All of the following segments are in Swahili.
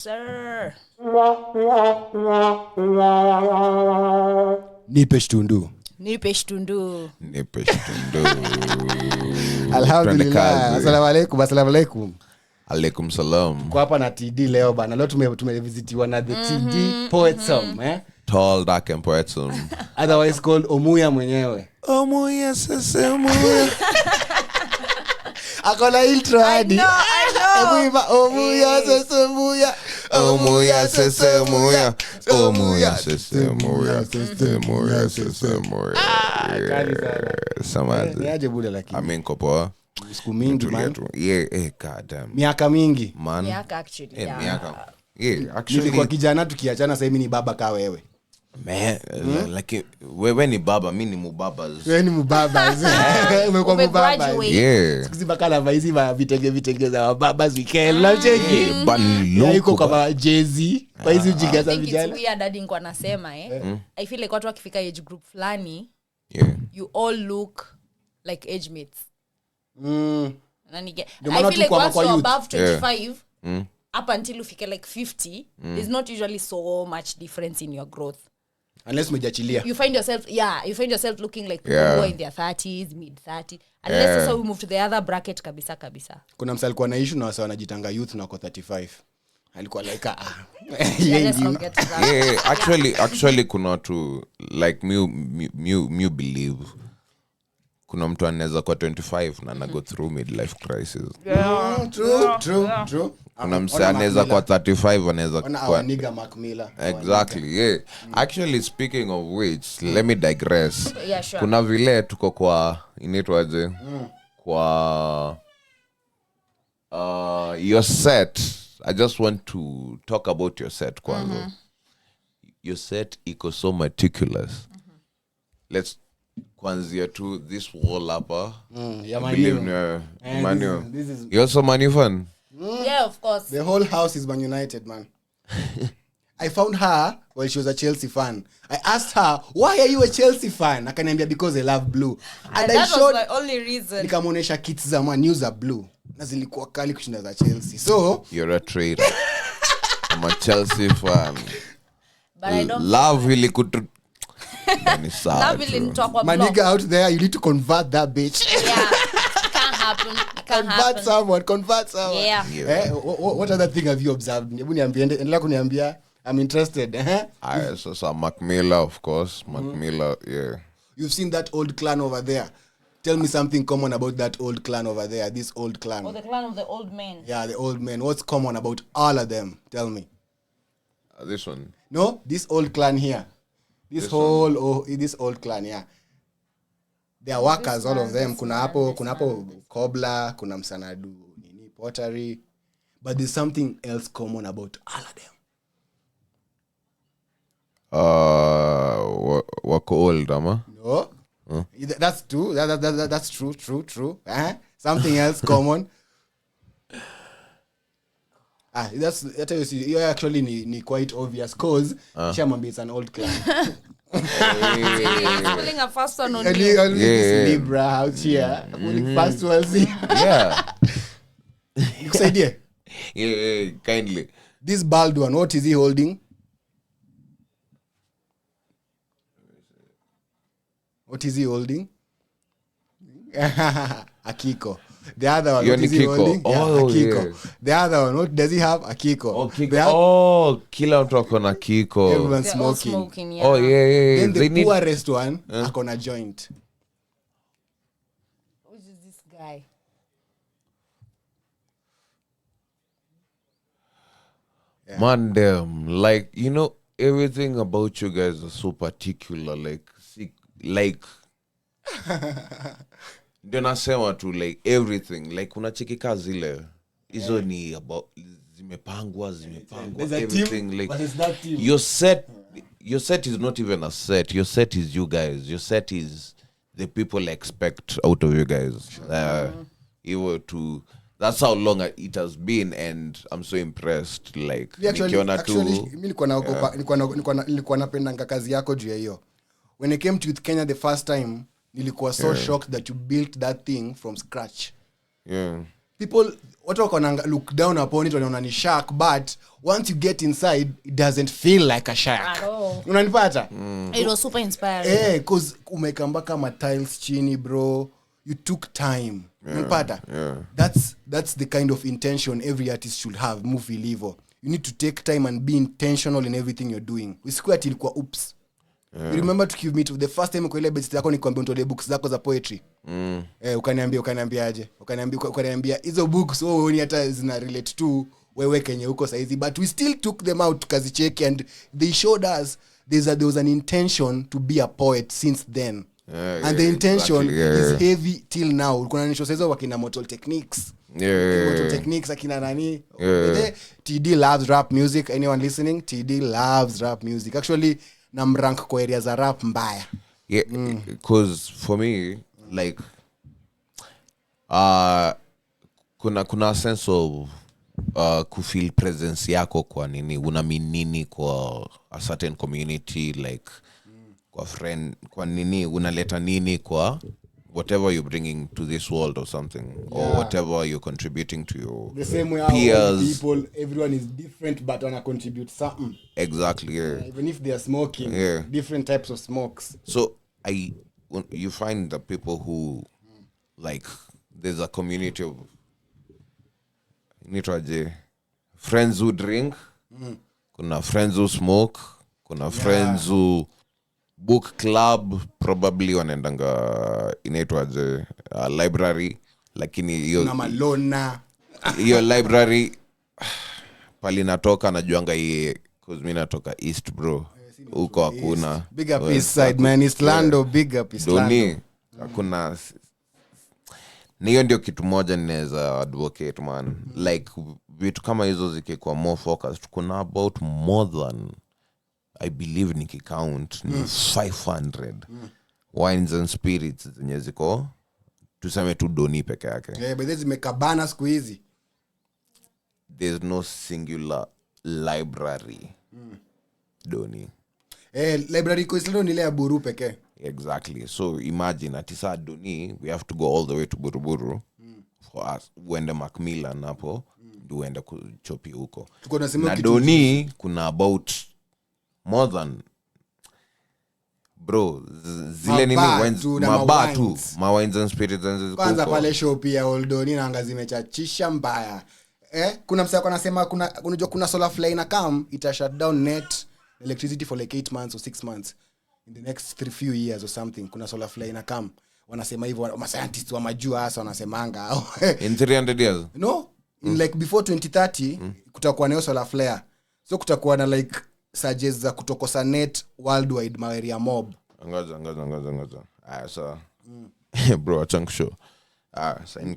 Sir. Nipe shtundu. Alhamdulillah. Assalamu alaikum. Alaikum salam. Kwa hapa na TD leo bana. Leo tumevisitiwa na the TD Poetsome, Tall, dark and poetsome. Otherwise called Omuya mwenyewe. Omuya sese Omuya. Akola intro hadi. Omuya sese Omuya. Omuya sese Omuya. Omuya sese Omuya. Omuya sese Omuya. Kali sana. Samazi. Niaje bude lakini. Aminko poa. Siku mingi man. Yeah, god damn. Miaka mingi. Man. Miaka actually. Miaka. Yeah, actually. Nilikuwa kijana tukiachana sasa hivi ni baba ka wewe. Man, like wewe ni baba, mimi ni mubabas. Wewe ni mubabas. Umekuwa mubabas. Yeah. Sikuzi bakala vaizi va vitenge za babas weekend. Unacheki? Banlo. Yuko kama Jay-Z. Kwa hizi ujinga za It's vijana. weird daddy niko anasema I feel like watu wakifika age group fulani you all look like age mates. I feel like once you're above 25 up until ufike like 50 there's not usually so much difference in your growth. Unless umejachilia. You find yourself looking like people who are in their 30s, mid 30s. Unless so we move to the other bracket kabisa. Kuna msali kwa na issue na wasa wanajitanga youth na kwa 35. Alikuwa like Let's not get to that. Yeah, actually kuna watu like me believe kuna mtu anaweza kwa 25 na go through midlife crisis. True. Kuna msanii anaweza kwa 35 anaweza kwa nigga Mark Miller. Exactly. Yeah. Actually speaking of which, let me digress. Yeah, sure. Kuna vile tuko kwa inaitwaje? Kwa your set. I just want to talk about your set kwanza. Your set iko so meticulous. Let's kwanzia to this wall hapa. Manu. You also Manu fan? Yeah, of course. The whole house is Man United, man. I found her while she was a Chelsea fan. I asked her, why are you a Chelsea fan? Akaniambia because I love blue. And that was my only reason. Nikamuonesha kits za Man U za blue. Na zilikuwa kali kushinda za Chelsea. So, you're a traitor. I'm a Chelsea fan. But I don't love ili kutu love ili nitokwa my nigga out there, you need to convert that bitch. Yeah. Can't happen. Convert someone. Yeah. What other thing have you observed? Hebu niambie, endelea kuniambia. I'm interested. So Mark Miller, of course. Mark Miller, yeah. You've seen that old clan over there. Tell me something common about that old clan over there. This old clan. Oh, the clan of the old men. Yeah, the old men. What's common about all of them? Tell me. This one. No, this old clan here. This old clan, yeah. They are workers, all of them. Kuna hapo cobbler, kuna msanadu, pottery. But there's something else common about all of them. Wako old, ama? No. That's true. That's true. Something else common. That you're actually ni quite obvious cause Shamambi is an old clan. He's pulling a fast one on you. This Libra out here. Fast ones. Yeah. Idea. Yeah, kindly. This bald one, what is he holding? What is he holding? Akiko. The other one, what is he holding? Akiko. Yeah. The other one, what does he have? Akiko. Kila mtu akona Kiko. Everyone's They're all smoking. yeah. Oh, yeah. Then the poorest one, akona joint. Who is this guy? Yeah. Man, damn. Like, everything about you guys is so particular. Like ndio nasema tu like everything like unacheki kazi ile hizo ni about zimepangwa everything team, like but it's that team. Your set is not even a set. Your set is you guys. Your set is the people expect out of you guys. That's how long it has been, and I'm so impressed. Like actually nilikuwa napenda kazi yako juu ya hiyo. When I came to Kenya the first time, nilikuwa so shocked that you built that thing from scratch. Yeah. people watu wako look down upon it wanaona ni shark, but once you get inside it doesn't feel like a shark. Unanipata? It was super inspiring. Cause umekamba kama tiles chini bro, you took time. Unanipata? That's the kind of intention every artist should have. Movie livo, you need to take time and be intentional in everything you're doing. Usikue ati ilikuwa oops. You remember to give me to the first time kwa ile best yako nikwambia untolee books zako za poetry. Ukaniambia hizo books ni hata zina relate to wewe Kenya huko saizi, but we still took them out tukazicheck and they showed us there was an intention to be a poet since then. And the intention is heavy till now. Kuna nisho saizo wakina Mortal Techniques. Mortal Techniques akina nani? TD loves rap music. Anyone listening? TD loves rap music. Actually namrank kwa area za rap mbaya. Because for me like kuna a sense of kufeel presence yako kwa nini unaminini kwa a certain community, like kwa friend, kwa nini unaleta nini kwa whatever you're bringing to this world or something, or whatever you're contributing to your the same way peers. People, everyone is different but wanna contribute something. Exactly. Even if they are smoking, different types of smokes. So you find the people who like there's a community of friends who drink, kuna friends who smoke, kuna friends who book club, probably wanaendanga inaitwaje library, lakini hiyo library pali natoka najuanga hii cause mimi natoka east bro, huko hakuna big up east side man, East Lando, big up East Lando. Hakuna. Niyo ndio kitu moja ninaweza advocate man, like vitu kama hizo zikikuwa more focused. Kuna about more than I believe nikicount 500 wines and spirits zenye ziko tuseme tu Doni peke yake. But there's mekabana siku hizi. There's no singular library Doni. Library ko islo ni ile ya Buru peke. Exactly. So imagine at isa Doni we have to go all the way to Buruburu for us uende Macmillan hapo ndio uende kuchopi huko. Na Doni kuna about more than bro zile nini wines mabatu ma wines and spirits and kwanza pale shop ya Oldoni na anga zimechachisha mbaya. Kuna msako anasema kuna solar flare na come ita shut down net electricity for like 8 months or 6 months in the next few years or something. Kuna solar flare na come wanasema hivyo ma scientists wa majua hasa wanasemanga in 300 years no in like before 2030 kutakuwa na solar flare, so kutakuwa na like surges za kutokosa net worldwide maeria mob. Ngoja so bro chunk show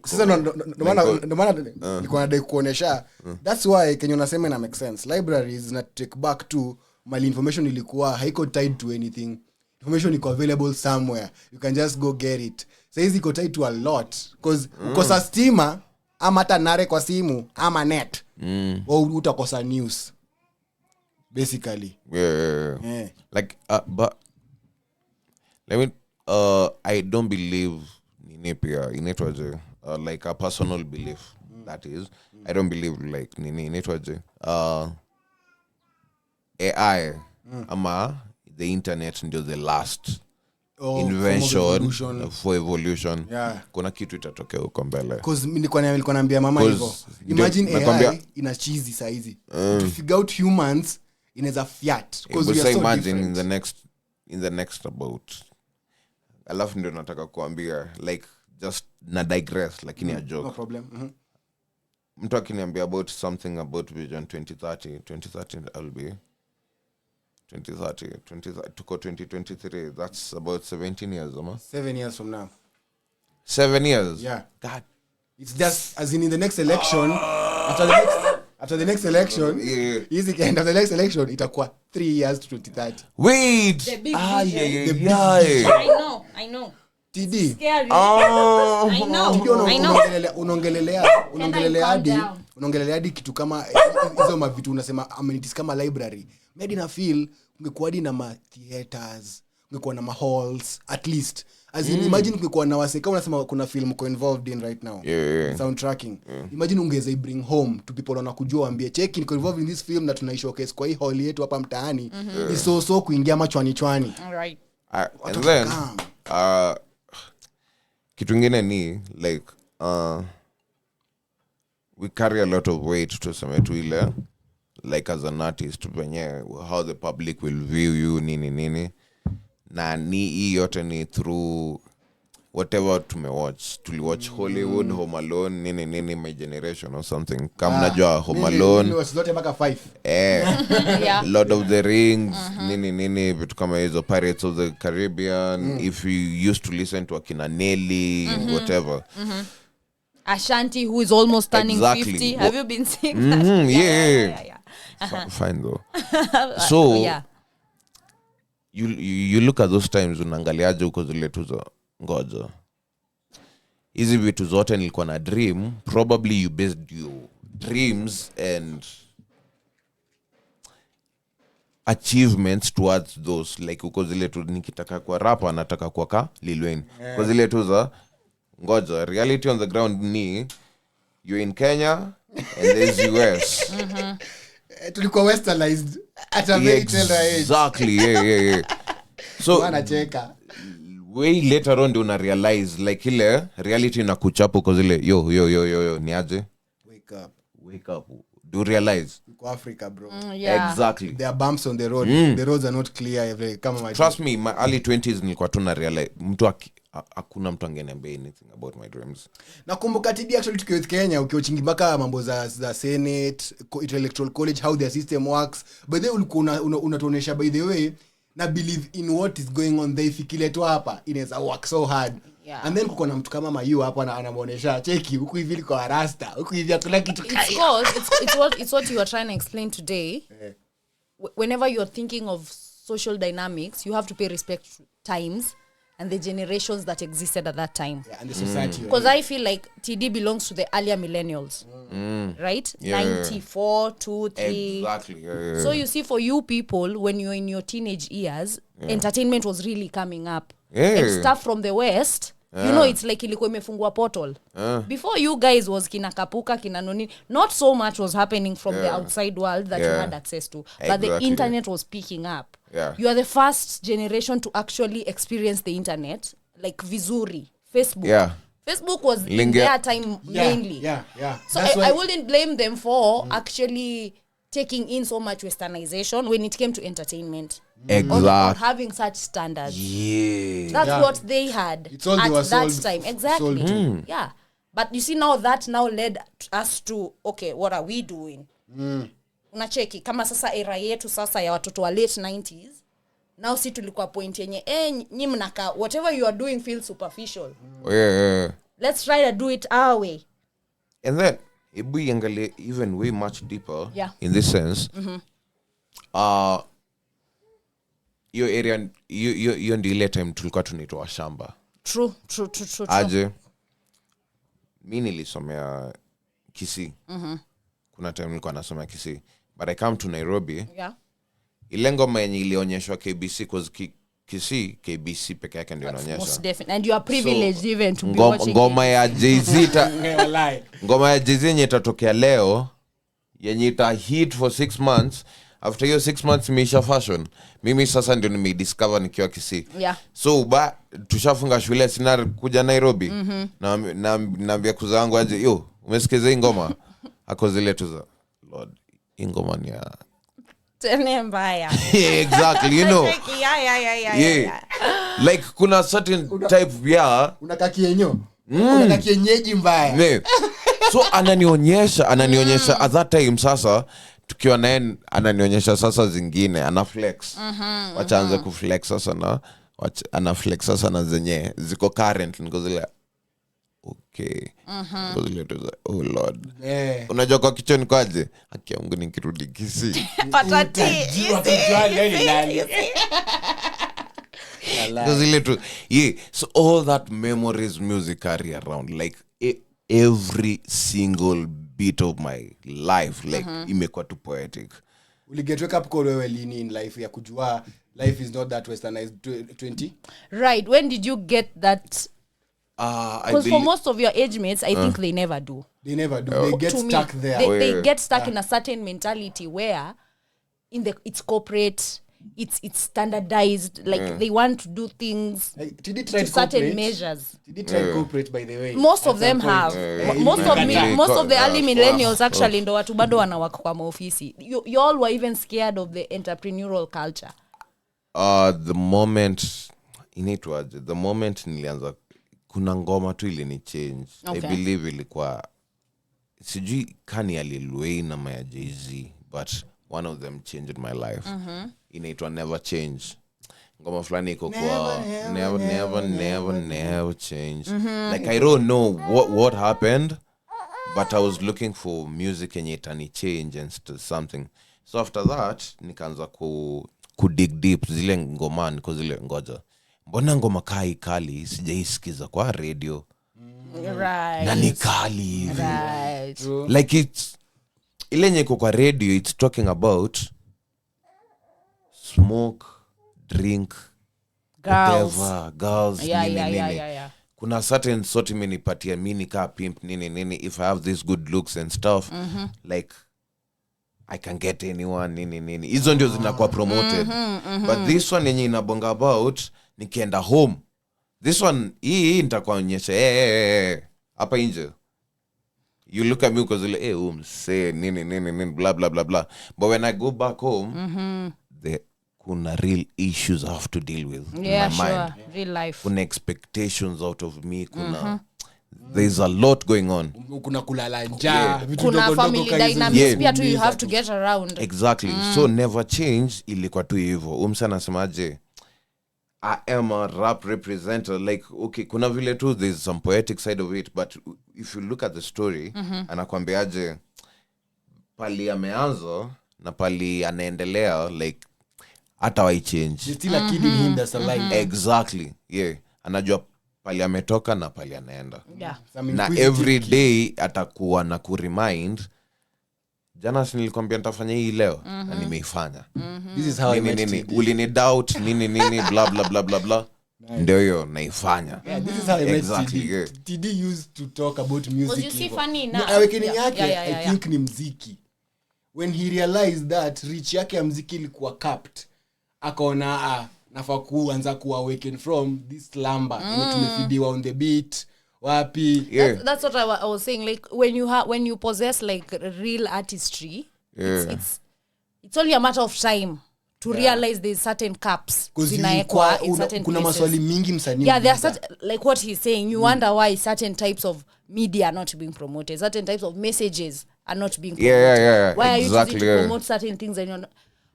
sasa ndo maana niko nadai kuonesha that's why Kenya unasema ina make sense. Libraries na take back to my information ilikuwa haiko tied to anything. Information iko available somewhere, you can just go get it. Sasa hizi iko tied to a lot because ukosa stima ama hata nare kwa simu ama net au utakosa news basically. Yeah. Like but let me I don't believe ninepia inetwaje like a personal belief that is I don't believe like inetwaje AI ama the internet ndio the last invention for evolution. Kuna kitu itatokea huko mbele because nilikuwa naambia mama hivyo, imagine AI ina cheesy size to figure out humans inaweza fiat because we are so imagine different. in the next about alafu ndio nataka kuambia like just na digress lakini a joke, no problem. Mtu akiniambia about something about vision 2030 I'll be 2030 tuko 2023, that's about 17 years ama 7 years from now. 7 years? Yeah. God. It's just as in the next election after the next election easy kind of the next election itakuwa 3 years to 2030. Wait. The big vision. I know. TD. Scary. I know. Unaongelelea hadi kitu kama hizo mavitu unasema amenities kama library. Made in a feel ungekuwa hadi na ma theaters, ungekuwa na ma halls at least. as in imagine kulikuwa na waseka unasema kuna film uko involved in right now soundtracking imagine ungeze bring home to people wanakujua waambie check niko involved in this film na tuna showcase kwa hii hall yetu hapa mtaani ni so kuingia machwani right and then kitu kingine ni like we carry a lot of weight to some to ile like as an artist wenye how the public will view you nini na ni yote ni through whatever tuliwatch Hollywood Home Alone nini My Generation or something kama najua Home Alone zote mpaka 5 yeah. Lord of the Rings nini vitu kama hizo Pirates of the Caribbean if you used to listen to akina Nelly whatever Ashanti who is almost turning exactly. 50 have you been seeing that yeah. Fine though so yeah. you look at those times unaangaliaje uko zile tu za ngoja hizi vitu zote nilikuwa na dream probably you based your dreams and achievements towards those like uko zile tu nikitaka kwa rapper nataka kwa ka Lil Wayne kwa zile tu za ngoja reality on the ground ni you're in Kenya and there's US tulikuwa westernized at a very tender age exactly yeah so wanacheka way later on una realize like ile reality inakuchapa kwa zile yo ni aje wake up do you realize uko Africa bro yeah. exactly there are bumps on the road the roads are not clear every kama trust me my early 20s nilikuwa tuna realize hakuna mtu angeniambia anything about my dreams nakumbuka TD actually tukiwa Kenya ukiochingi mpaka mambo za Senate electoral college how their system works but they ulikuwa unatuonesha by the way na believe in what is going on there fikile tu hapa inaweza work so hard yeah. And then kuko na mtu kama Mayu hapa anamuonesha cheki huku hivi kwa rasta huku hivi kuna kitu it's what you are trying to explain today whenever you are thinking of social dynamics you have to pay respect to times and the generations that existed at that time and the society because I feel like TD belongs to the earlier millennials right 94 2 3 exactly so you see for you people when you're in your teenage years entertainment was really coming up and stuff from the west you know it's like ilikuwa imefungua portal before you guys was kina Kapuka kina noni not so much was happening from the outside world that you had access to but the internet was picking up you are the first generation to actually experience the internet like vizuri Facebook was in their time mainly so I wouldn't blame them for actually taking in so much westernization when it came to entertainment or having such standards that's what they had at that time exactly yeah but you see now that now led us to okay what are we doing unacheki kama sasa era yetu sasa ya watoto wa late 90s now si tulikuwa point yenye nyi mnaka whatever you are doing feels superficial let's try to do it our way and then if we angalie even way much deeper in this sense your area you ndio ile time tulikuwa tunaitwa shamba true aje mimi nilisomea Kisii kuna time nilikuwa nasomea Kisii but I come to Nairobi ile ngoma yenye ilionyeshwa KBC cause Kisii KBC peke yake ndio inaonyesha most definitely and you are privileged even to be watching ngoma ya Jay-Z ngoma ya Jay-Z yenye itatokea leo yenye ita hit for 6 months after hiyo 6 months imeisha fashion mimi sasa ndio nimediscover nikiwa Kisii so tushafunga shule sina kuja Nairobi na naambia kuzangu aje yo umesikiza hii ngoma ako zile tu za Lord hii ngoma ni ya tena mbaya exactly you know yeah. Like kuna certain type unaka kienyo unaka kienyeji mbaya so ananionyesha at that time sasa tukiwa naye ananionyesha sasa zingine ana flex wacha anze kuflex sasa na ana flex sasa na zenye ziko current niko zile okay oh Lord unajua kwa kichoni kwaje haki yangu nikirudi Kisii patati so all that memories music carry around like every single bit of my life like imekuwa too poetic Uliget wake up call wewe lini in life ya kujua life is not that westernized 20? Right. When did you get that? Because for most of your age mates, I think they never do. They never do. They get stuck there. They get stuck in a certain mentality where it's corporate, it's standardized. Like they want to do things to certain measures. Did they try corporate, by the way? Most of them have. Most of the early millennials actually ndo watu bado wanawaka kwa maofisi. You all were even scared of the entrepreneurial culture. The moment nilianza kuna ngoma tu ile ni change. I believe ilikuwa sijui kani ya Lil Wayne ama ya Jay-Z, but one of them changed my life. Inaitwa Never Change. Ngoma fulani iko kwa never change. Like I don't know what happened, but I was looking for music yenye itani change and something. So after that nikaanza ku dig deep zile ngoma niko zile ngoja. Mbona ngoma kali sijaisikiza kwa radio. Right. Na ni kali hivi. Right. Like it's ile yenye iko kwa radio, it's talking about smoke, drink, girls, yeah. Kuna certain sort imenipatia mini ka pimp nini if I have these good looks and stuff, like I can get anyone nini. Hizo ndio zinakuwa promoted. But this one yenye inabonga about nikienda home. This one hii nitakuonyesha hapa nje. You look at me because like say nini blah blah blah blah. But when I go back home, kuna real issues I have to deal with in my mind. Real life. Kuna expectations out of me, kuna there's a lot going on. Kuna kulala njaa, vitu kuna dogo family dynamics pia tu you have to get around. Exactly. So Never Change ilikuwa tu hivyo. Anasemaje, I am a rap representative. Like, okay, kuna vile tu there's some poetic side of it, but if you look at the story, anakuambiaje pali ameanza na pali anaendelea, like hata wai change. There's still a kid in him that's alive. Exactly. Yeah. Anajua pali ametoka na pali anaenda. Yeah. Na every day atakuwa na kuremind, jana nilikwambia nitafanya hii leo na nimeifanya. This is how I met TD. Ulini doubt nini blah blah blah blah blah. Ndio hiyo naifanya. Yeah, this is how I met exactly, TD. Yeah. TD used to talk about music. Was you see funny now? Awakening yake I think ni mziki. When he realized that reach yake ya mziki ilikuwa capped, akaona nafaa kuanza ku awaken from this slumber. Tumefidiwa on the beat. Wapi? Yeah. That's what I was saying. Like when you possess like real artistry, it's only a matter of time to realize there's certain caps zinaekwa in certain kuna places. Maswali mingi msanii. Yeah, there are such, like what he's saying, you wonder why certain types of media are not being promoted, certain types of messages are not being promoted. Yeah. Why exactly, are you choosing to promote certain things and you're not?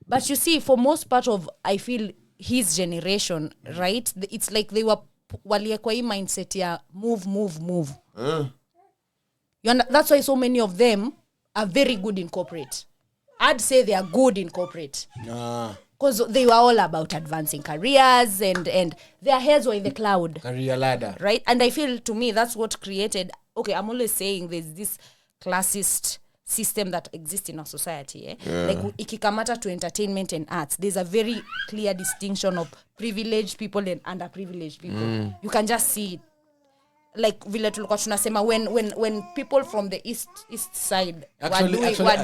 But you see, for most part of, I feel, his generation, right? It's like they were waliekwa hii mindset ya move. That's why so many of them are very good in corporate. I'd say they are good in corporate. Because they were all about advancing careers and their heads were in the cloud. Career ladder. Right? And I feel, to me, that's what created... Okay, I'm always saying there's this classist system that exists in our society. Like, ikikamata to entertainment and arts, there's a very clear distinction of privileged people and underprivileged people. You can just see it. Like vile tulikuwa tunasema when people from the east side were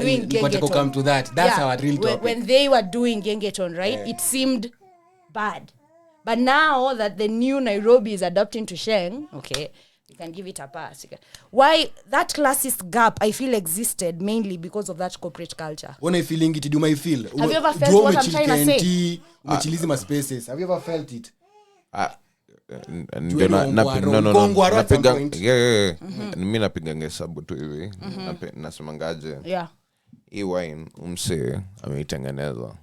doing gengeton, come to that. That's our real topic. When they were doing gengeton, right? It seemed bad. But now that the new Nairobi is adopting to Sheng, okay, we can give it a pass. Why that classist gap I feel existed mainly because of that corporate culture. When I feeling it, do my feel? Have you ever felt what I'm trying to say? Umechilizima spaces. Have you ever felt it? Mimi napiga hesabu tu hivi. Nasema ngaje? Yeah. Hii wine umse ameitengeneza.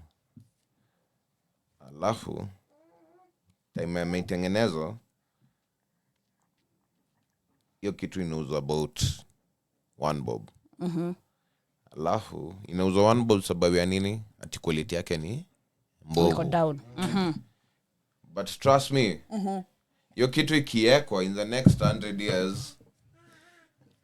Alafu time ameitengeneza hiyo kitu inauzwa about 1 bob. Alafu inauzwa 1 bob sababu ya nini? Ati quality yake ni mbovu. Go down. But trust me, hiyo kitu ikiekwa in the next 100 years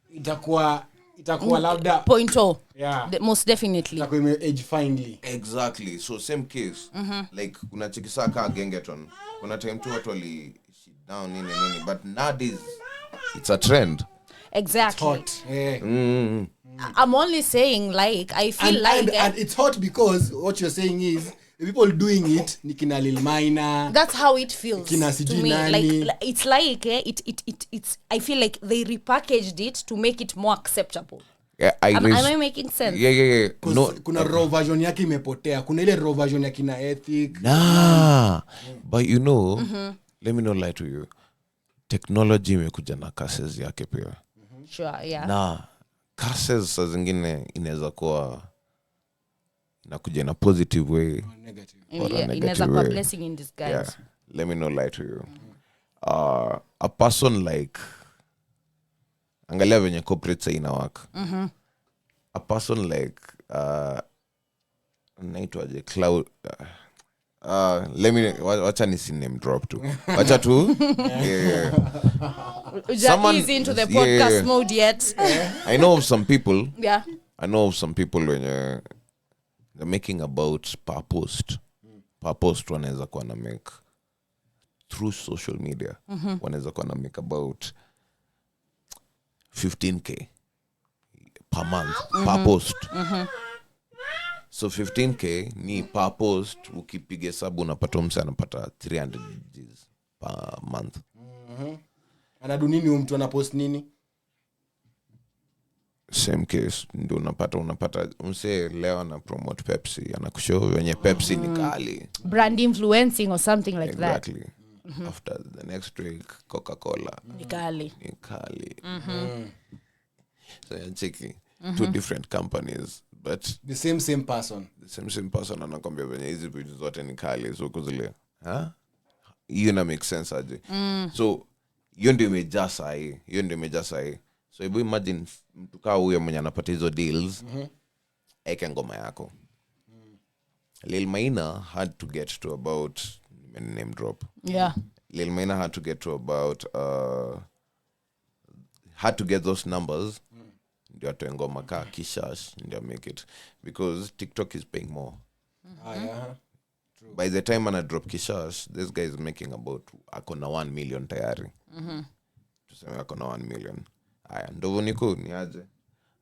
itakuwa itakuwa labda 0.0. Yeah. Most definitely. Itakuwa age finely. Exactly. So same case. Like kuna chikisa ka gengeton. Kuna time tu watu wali shit down nini. But nowadays it's a trend. Exactly. It's hot. Yeah. I'm only saying like I feel and it's hot because what you're saying is the people doing it ni kina Lil Minor. That's how it feels kina to me. Like it's like it's I feel like they repackaged it to make it more acceptable. Yeah, am I making sense? Yeah. No, kuna raw version yake imepotea. Kuna ile raw version ya kina Ethic. Nah. But you know, let me not lie to you. Technology imekuja na curses yake pia. Sure, yeah. Na curses saa zingine inaweza kuwa inakuja na positive way Negative. or a negative inaweza way. kuwa blessing in disguise. Yeah. Let me not lie to you. A person like angalia venye corporate say inawaka. A person like naitwaje cloud let me wacha nisi name drop tu. Wacha tu. Yeah. Someone is into the podcast mode yet. I know of some people. Yeah. I know of some people when they're making about per post. Per post wanaweza kuwa na make through social media. Wanaweza kuwa na make about 15k per month per post. So 15k ni per post, ukipiga hesabu unapata msa anapata 300 Gs per month. Anadu nini mtu anapost nini? Same case ndio unapata mse leo ana promote Pepsi, anakushow wenye Pepsi ni kali. Brand influencing or something like exactly. that. After the next drink Coca-Cola Ni kali. So you're checking two different companies but the same person. The same person anakwambia venye hizi vitu zote ni kali, so kuzile hiyo na make sense aje. So hiyo ndio imejaa sahi. So hebu imagine mtu kaa huyo mwenye anapata hizo deals eke ngoma yako. Lil Minor had to get to about name drop. Yeah. Lil Minor had to get to about had to get those numbers ndio atoe ngoma kaa Kishash ndio make it because TikTok is paying more. Yeah. True. By the time ana drop Kishash, this guy is making about akona 1 million tayari. Tuseme akona 1 million. Aya, ndovo niko ni aje?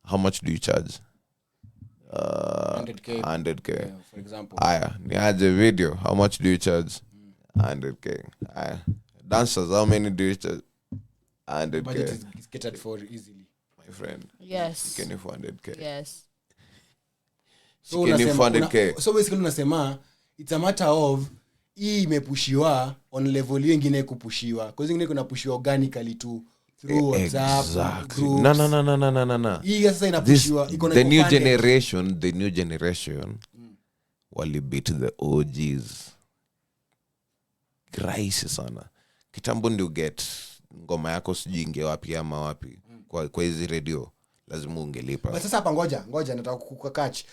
How much do you charge? 100k. 100k. Yeah, for example. Aya, ni aje video? How much do you charge? 100k. Aya. Dancers, how many do you charge? 100k. Budget is catered for easily. My friend. Yes. Can you 100k? Yes. So can you 100k? So basically unasema it's a matter of hii imepushiwa on level hiyo ingine kupushiwa. Kwa ingine kuna pushiwa organically tu through WhatsApp. Exactly. Groups. No. Hii sasa inapushiwa iko na the new generation wali beat the OGs. Grace sana. Kitambo ndio get ngoma yako sijui inge wapi ama wapi kwa hizi radio lazima ungelipa. But sasa hapa ngoja nataka kukakach.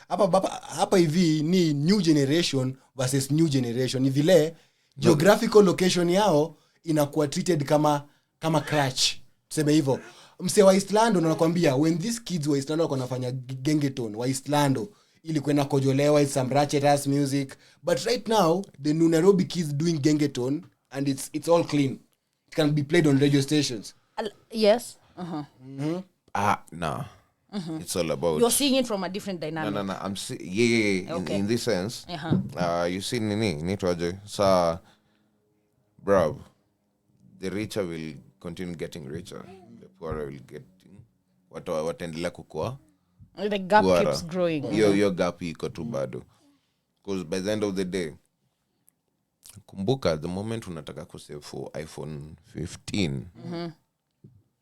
Hapa hivi ni new generation versus new generation. Ni vile geographical location yao inakuwa treated kama crutch. Tuseme hivyo. Mse wa Islando nakwambia when these kids wa Islando wanafanya gengeton wa Islando ili kwenda kojolewa it's some ratchet ass music, but right now the New Nairobi kids doing gengeton and it's all clean. It can be played on radio stations. Yes. No. It's all about You're seeing it from a different dynamic. No. I'm okay. in this sense. You see nini twaje sa bro, the richer will continue getting richer, the poorer will get wataendelea kukua. The gap keeps growing. Your gap iko tu bado, because by the end of the day kumbuka the moment unataka kusave for iPhone 15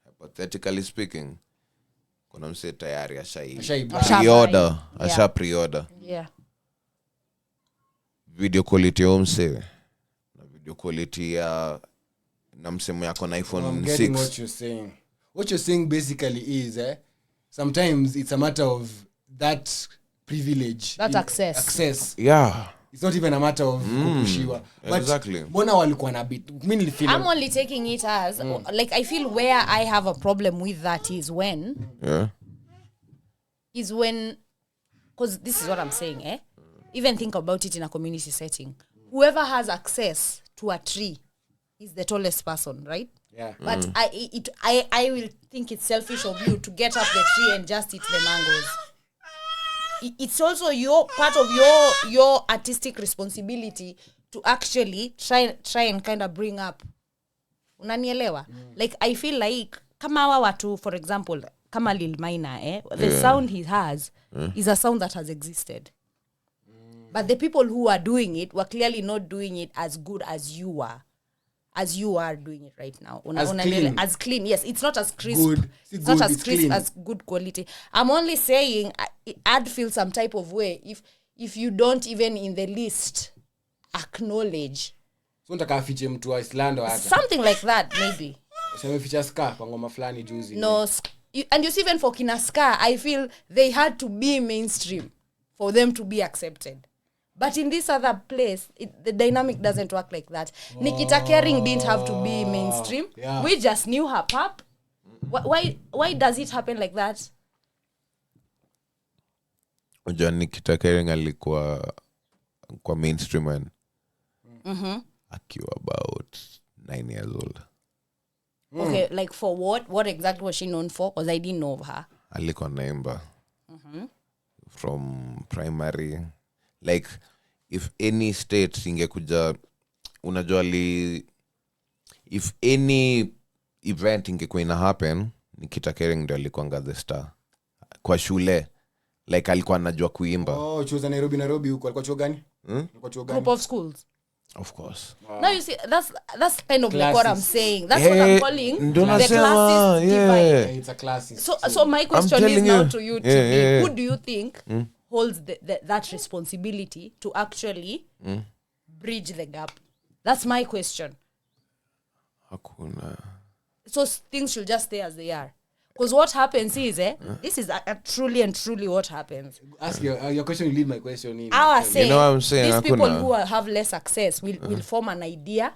hypothetically speaking kuna mse tayari asha pre-order. Yeah. Video quality ya mse na video quality ya na msemo yako na iPhone 6. I'm getting what you're saying basically is sometimes it's a matter of that privilege, that access. Yeah, it's not even a matter of kupushiwa. But exactly. Mbona walikuwa na bit? I'm only taking it as like I feel where I have a problem with that is when is when, because this is what I'm saying, even think about it in a community setting. Whoever has access to a tree is the tallest person, right? Yeah. But I will think it's selfish of you to get up the tree and just eat the mangoes. It's also your part of your artistic responsibility to actually try and kind of bring up. Unanielewa? Like I feel like kama hawa watu, for example, kama Lil Minor, the sound he has is a sound that has existed. But the people who are doing it were clearly not doing it as good as you are. As you are doing it right now. As clean. Yes, it's not as crisp. Good. It's not as crisp clean. As good quality. I'm only saying I'd feel some type of way if you don't even in the least acknowledge. So unataka fiche mtu wa Islando hata. Something like that maybe. Sema ficha ska kwa ngoma fulani juzi. No, and you see even for Kina Ska, I feel they had to be mainstream for them to be accepted. But in this other place, the dynamic doesn't work like that. Nikita Kering didn't have to be mainstream. Yeah. We just knew her pop. Why does it happen like that? Unajua Nikita Kering alikuwa kwa mainstream when akiwa about 9 years old. Okay, like for what? What exactly was she known for? Because I didn't know of her. Alikuwa naimba. From primary. Like if any state ingekuja unajua if any event ingekuwa ina happen Nikita Kering ndio alikuwa the star kwa shule, like alikuwa anajua kuimba. Chuo za Nairobi huko alikuwa chuo gani? Alikuwa chuo gani? Group of schools. Of course. Now you see that's kind of like what I'm saying. That's what I'm calling the classes divide. It's a class. So my question is now to you, who do you think holds that responsibility to actually bridge the gap? That's my question. Hakuna. So things should just stay as they are. Because what happens is, this is truly and truly what happens. Ask your question, you lead my question in. I was saying, you know what I'm saying? These people who have less access will form an idea.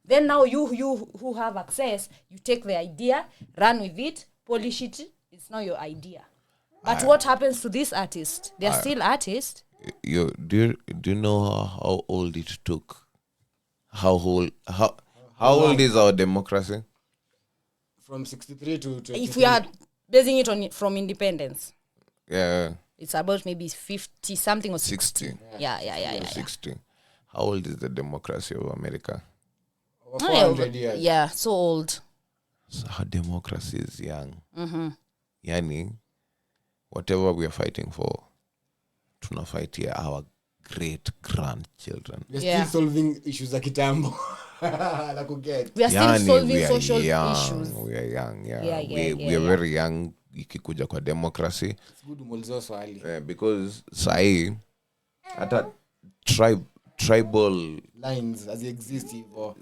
Then now you who have access, you take the idea, run with it, polish it. It's now your idea. But what happens to this artist? They're still artists. Do you know how old it took? How old is our democracy? From 63 to 23. If we are basing it from independence. Yeah. It's about maybe 50 something or 60. Yeah. 60. How old is the democracy of America? 400 years. Yeah, so old. So our democracy is young. Yani, whatever we are fighting for, tuna fight here our great grandchildren. We're still solving issues za kitambo. We are still solving social issues. We are young, we are very young ikikuja kwa democracy. It's good umulzo swali. Because sai hata tribal lines as exist hivyo.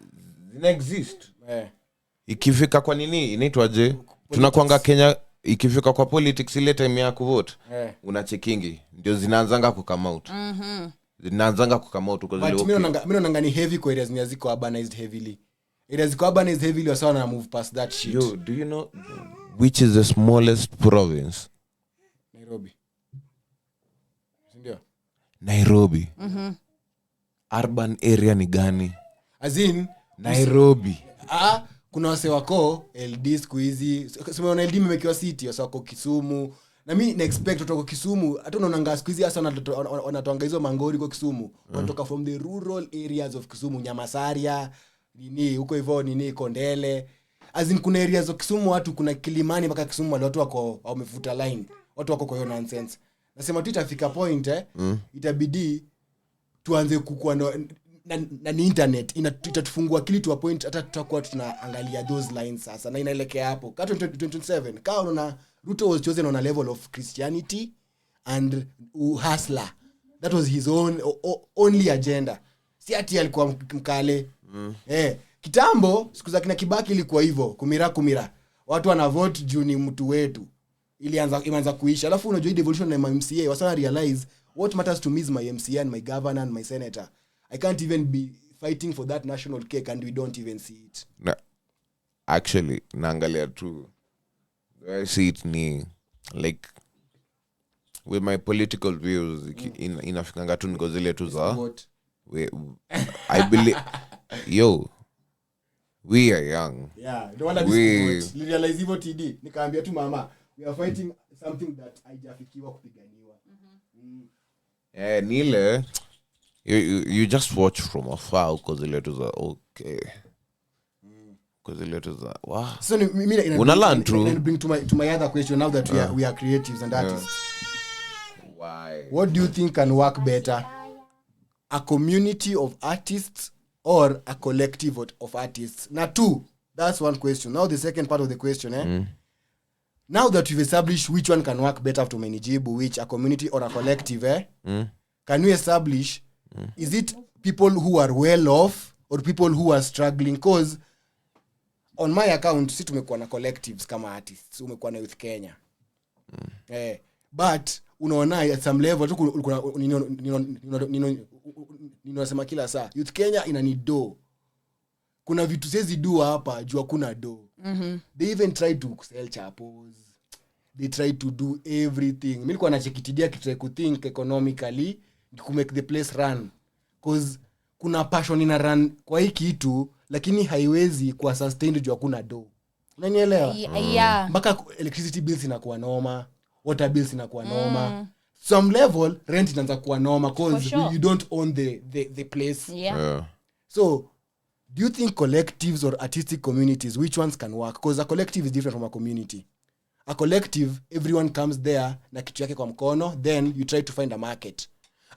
Zina exist. Ikifika kwa nini inaitwaje? Tunakuanga Kenya ikifika kwa politics ile time ya kuvote. Unachekingi ndio zinaanzanga kukama out. Zinaanzanga kukama out kwa zile. Mimi naona ni heavy kwa areas ziko urbanized heavily. Areas ziko urbanized heavily so na move past that shit. Yo, do you know which is the smallest province? Nairobi. Ndio. Nairobi. Urban area ni gani? As in Nairobi. Kuna wase wako LD siku hizi. Sema LD imewekewa city wase wako Kisumu. Na mimi na expect kutoka Kisumu hata unaona siku hizi hasa wanatoanga hizo mangori kwa Kisumu. Wanatoka from the rural areas of Kisumu, Nyamasaria, huko hivyo Kondele. As in kuna areas of Kisumu watu kuna Kilimani mpaka Kisumu watu wako wamefuta line. Watu wako kwa hiyo nonsense. Nasema tu itafika point itabidi tuanze kukua na internet itatufungua akili to a point hata tutakuwa tunaangalia those lines sasa na inaelekea hapo. Ka 2027 kama unaona Ruto was chosen on a level of Christianity and hustler. That was his only agenda. Si ati alikuwa mkale. Kitambo siku za kina Kibaki ilikuwa hivyo, kumira. Watu wana vote juu ni mtu wetu. Imeanza kuisha. Alafu unajua devolution na MCA, wasana realize what matters to me is my MCA and my governor and my senator. I can't even be fighting for that national cake and we don't even see it. No. Actually, naangalia tu. I see it ni like with my political views inafikanga tu niko zile tu za I believe we are young. Yeah, don't want to be realize hivyo TD. Nikaambia tu mama, we are fighting something that haijafikiwa kupiganiwa. Nile you just watch from afar because the letters are okay. Because the letters are wow. So una learn to bring to my other question now that we are creatives and artists. Why? What do you think can work better? A community of artists or a collective of artists? Now, two. That's one question. Now, the second part of the question, Now that we've established which one can work better to Menijibu, which a community or a collective, can we establish, is it people who are well off or people who are struggling? Because on my account, si tumekuwa na collectives kama artists, umekuwa na Youth Kenya. But unaona at some level ninasema kila saa Youth Kenya ina need do. Kuna vitu sezi do hapa juu kuna do. They even tried to sell chapos. They tried to do everything. Mimi nilikuwa nachekitidia kitry to think economically to make the place run, cause kuna passion ina run kwa hii kitu lakini haiwezi kuwa sustained juu kuna do. Unanielewa? Yeah. Mpaka electricity bills inakuwa noma, water bills inakuwa noma. Some level rent inaanza kuwa noma cause you don't own the place. Yeah. So do you think collectives or artistic communities, which ones can work? Because a collective is different from a community. A collective, everyone comes there na kitu yake kwa mkono, then you try to find a market.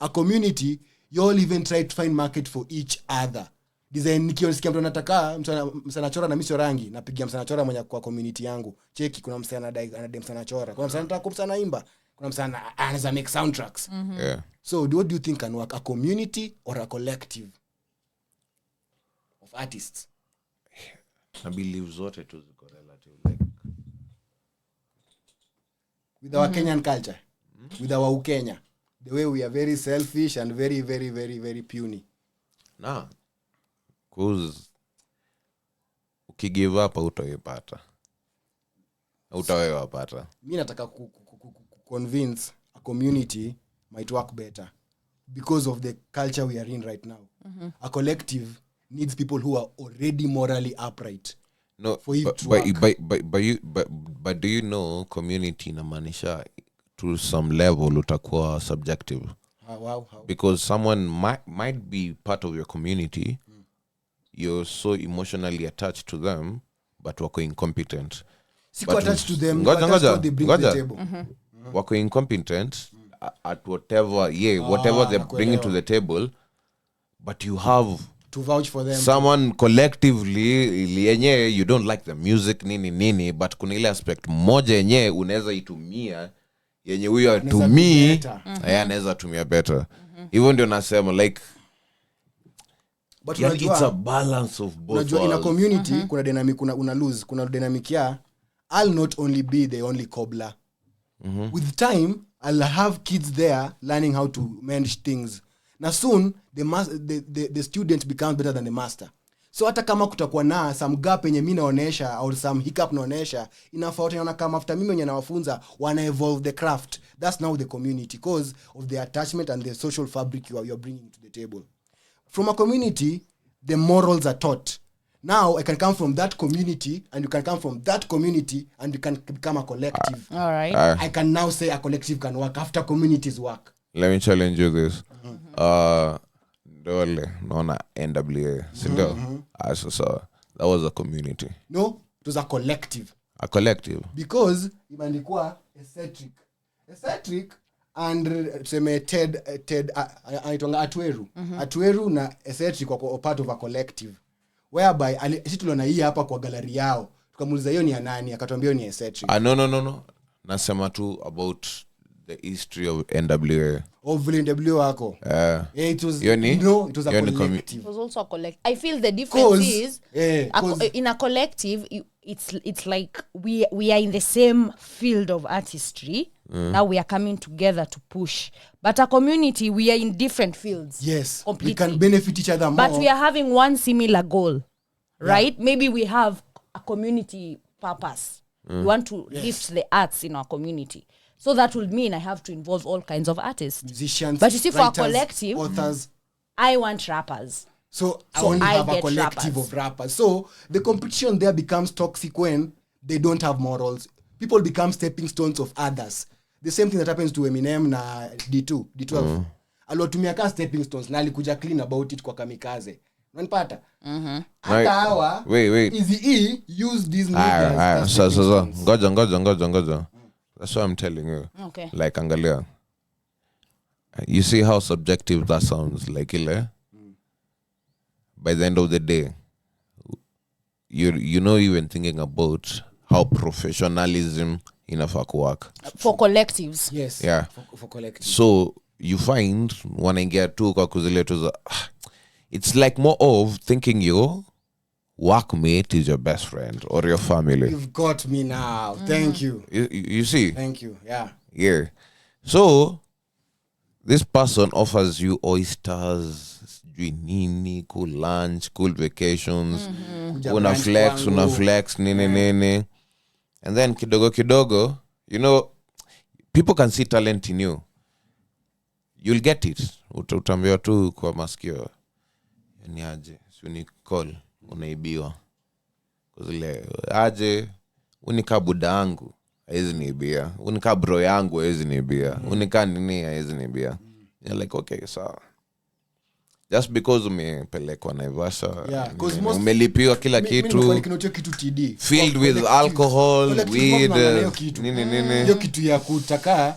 A community, you all even try to find market for each other. Design nikionisikia mtu anataka msana chora na misho rangi, napigia msana chora mwenye kwa community yangu. Cheki kuna msana anadai msana chora. Kuna msana anataka kumsana imba. Kuna msana anaweza make soundtracks. Yeah. So what do you think can work? A community or a collective of artists? I believe zote tu ziko relative, like with our Kenyan culture, with our Ukenya, the way we are very selfish and very, very, very, very puny. Nah, cause ukigive up utawepata. Mimi nataka convince a community might work better because of the culture we are in right now. A collective needs people who are already morally upright. No, for it to work. But do you know community inamaanisha to some level utakuwa subjective. How? Because someone might be part of your community, you're so emotionally attached to them, but wako incompetent. Siko attached to them, but that's what they bring to the table. Wako incompetent at whatever they're bringing to the table, but you have to vouch for them. Someone collectively yenye you don't like the music nini, but kuna ile aspect moja yenye unaweza itumia yenye huyo atumii anaweza tumia better. Hivyo ndio nasema like, but it's a balance of both. Unajua in a community kuna dynamic, una lose, kuna dynamic ya I'll not only be the only cobbler. With time I'll have kids there learning how to mend things. Na soon the student becomes better than the master. So hata kama kutakuwa na some gap yenye mimi naonesha or some hiccup naonesha, inafaa tena kama after mimi mwenye nawafunza wana evolve the craft. That's now the community because of the attachment and the social fabric you're bringing to the table. From a community, the morals are taught. Now I can come from that community and you can come from that community and you can become a collective. All right. I can now say a collective can work after communities work. Let me challenge you this. Dole naona NWA sindio? So that was a community. No, it was a collective. A collective because imeandikwa eccentric and tuseme Ted anaitwa Atweru na eccentric wako part of a collective whereby sisi tuliona hii hapa kwa gallery yao tukamuuliza hiyo ni ya nani, akatuambia ni eccentric. No, nasema tu about the history of NWA. Of NWA wako. It was it was a collective. It was also a collective. I feel the difference is in a collective it's like we are in the same field of artistry. Now we are coming together to push. But a community, we are in different fields. Yes. Completely. We can benefit each other more. But we are having one similar goal. Right? Maybe we have a community purpose. We want to lift the arts in our community. So that would mean I have to involve all kinds of artists, musicians, but you see, writers, for a collective, authors. I want rappers. So I only have a collective rappers. of rappers. So the competition there becomes toxic when they don't have morals. People become stepping stones of others. The same thing that happens to Eminem na D12. Alotumia ka stepping stones na alikuja clean about it kwa kamikaze. Unanipata? Hata hawa Eazy-E use these niggas. So ngoja. That's what I'm telling you. Okay. Like angalia. You see how subjective that sounds, like ile. By the end of the day, you're not even thinking about how professionalism inafaa work for collectives. Yes. Yeah. For collectives. So you find wanaingia tu kwa kuzile tu za it's like more of thinking your workmate is your best friend or your family. You've got me now. Thank you. You see? Thank you. Yeah. Yeah. So this person offers you oysters, nini, cool lunch, cool vacations, una flex, nini. And then kidogo, you know, people can see talent in you. You'll get it. Utambia tu kwa masikio. Yani aje, si unicall, unaibiwa. Kuzile, aje, unika buda yangu, haezi niibia. Unika bro yangu, haezi niibia. Unika nini, haezi niibia. You're like, okay, so just because umepelekwa Naivasha, umelipiwa kila kitu, filled with alcohol, weed, nini. Hiyo kitu ya kutaka,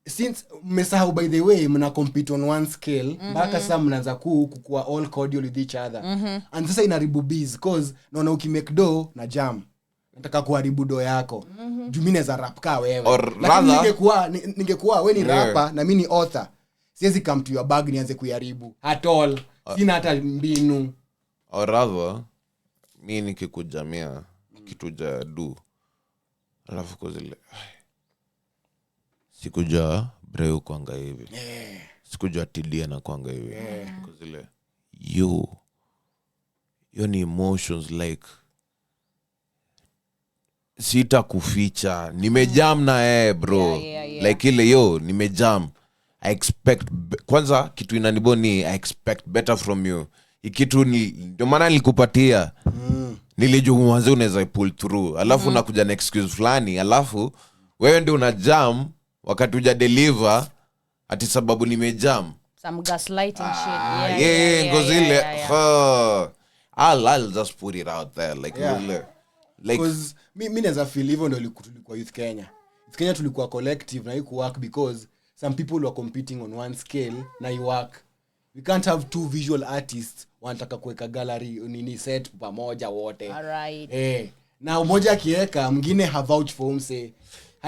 since mmesahau by the way, mna compete on one scale, mpaka sasa mnaanza kukua all cordial with each other. And sasa inaribu biz, because naona ukimake do na jam. Nataka kuharibu do yako. Juu mimi naweza rap ka wewe. Lakini ningekuwa wewe ni rapper na mimi ni author. Siwezi come to your bag nianze kuiharibu at all. Sina hata mbinu. Or rather, mimi nikikujamia kitu ja do. Alafu kuzile sikuja breu kwanga hivi. Sikuja tidia na kwanga hivi. Kuzile you ni emotions like sita kuficha. Nimejam na bro. Like ile nimejam. I expect kwanza kitu inaniboni I expect better from you. Ikitu ndio maana nilikupatia. Nilijua mwanzo unaweza pull through. Alafu unakuja na excuse fulani, alafu wewe ndio una jam wakati uja deliver ati sababu nimejam. Some gaslighting shit. Ngozile. I'll just put it out there like because mimi naweza feel hivyo ndio tulikuwa Youth Kenya. Youth Kenya tulikuwa collective na iko work because some people were competing on one scale na you work. We can't have two visual artists wanataka kuweka gallery nini set pamoja wote. Alright. Na mmoja akiweka mwingine have vouch for him say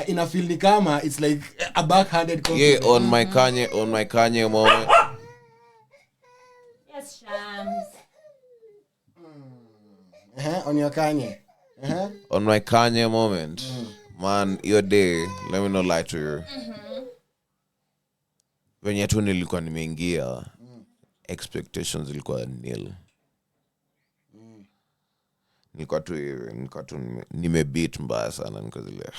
ina feel ni kama it's like a backhanded compliment. On my Kanye moment. Yes, Shams. On your Kanye. On my Kanye moment. Man, your day, let me not lie to you. When tu nilikuwa nimeingia, expectations zilikuwa nil. Nilikuwa tu nimebeat mbaya sana nikazile.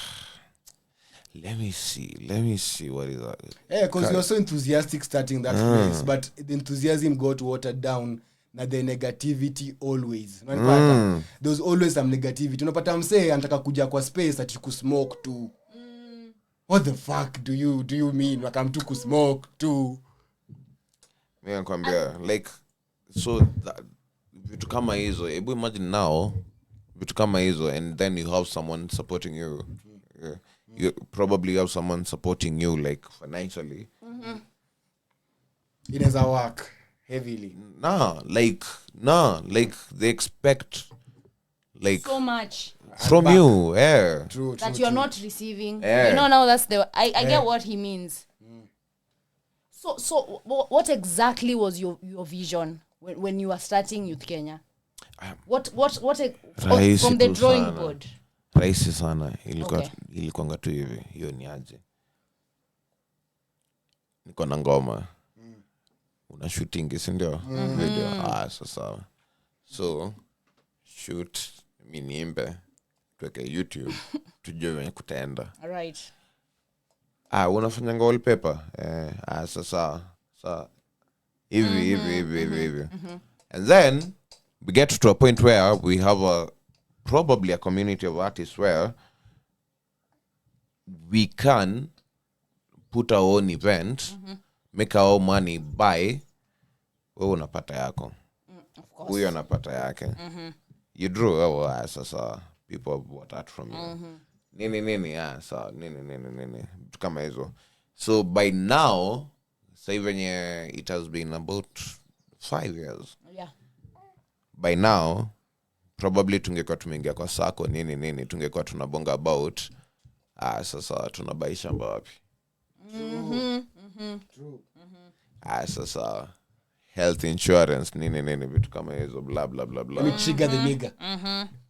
Let me see what is that. Because you're so enthusiastic starting that place, but the enthusiasm got watered down na the negativity always. Unanipata? There's always some negativity. Unapata msee anataka kuja kwa space ati kusmoke tu. What the fuck do you mean? Like I'm too ku smoke too. Mimi nakwambia like so that vitu kama hizo, hebu imagine now vitu kama hizo and then you have someone supporting you. You probably have someone supporting you like financially. It doesn't work heavily. Like they expect like so much from back. You. True, that you're not receiving. You know, now that's the I get what he means. So what exactly was your vision when you were starting Youth Kenya? What from the drawing board? Rahisi sana ilikuwa tu hivi. Hiyo ni aje. Niko na ngoma. Una shooting si ndio? Video. Sasa. So shoot mimi niimbe tuweke YouTube tujue venye kutaenda. All right. unafanya wallpaper sasa hivi. And then we get to a point where we have probably a community of artists where we can put our own event, make our own money by wewe unapata yako, huyo anapata yake. You draw sasa people bought that from you. Nini so nini kama hizo. So by now say venye it has been about 5 years. Yeah. By now probably tungekuwa tumeingia kwa sako nini tungekuwa tunabonga about sasa tunabai shamba wapi. True. Sasa health insurance nini vitu kama hizo blah blah blah blah. Let me trigger the nigga.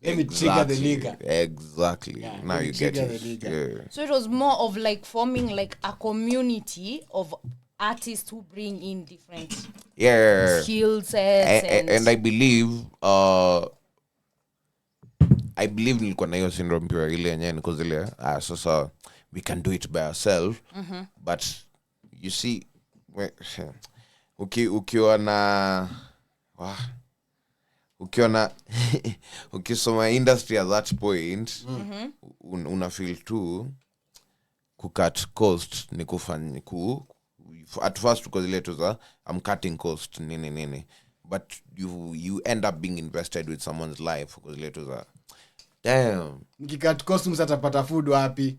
Let me trigger the nigga. Exactly. Yeah, now you get it. Yeah. So it was more of like forming like a community of artists who bring in different skill sets and I believe nilikuwa na hiyo syndrome pia ile yenyewe niko zile sasa we can do it by ourselves. But you see ukiona ukisoma industry at that point una feel too cut cost ni kufanya at first because later I'm cutting cost nini but you end up being invested with someone's life because later damn mkikat cost msatapata food wapi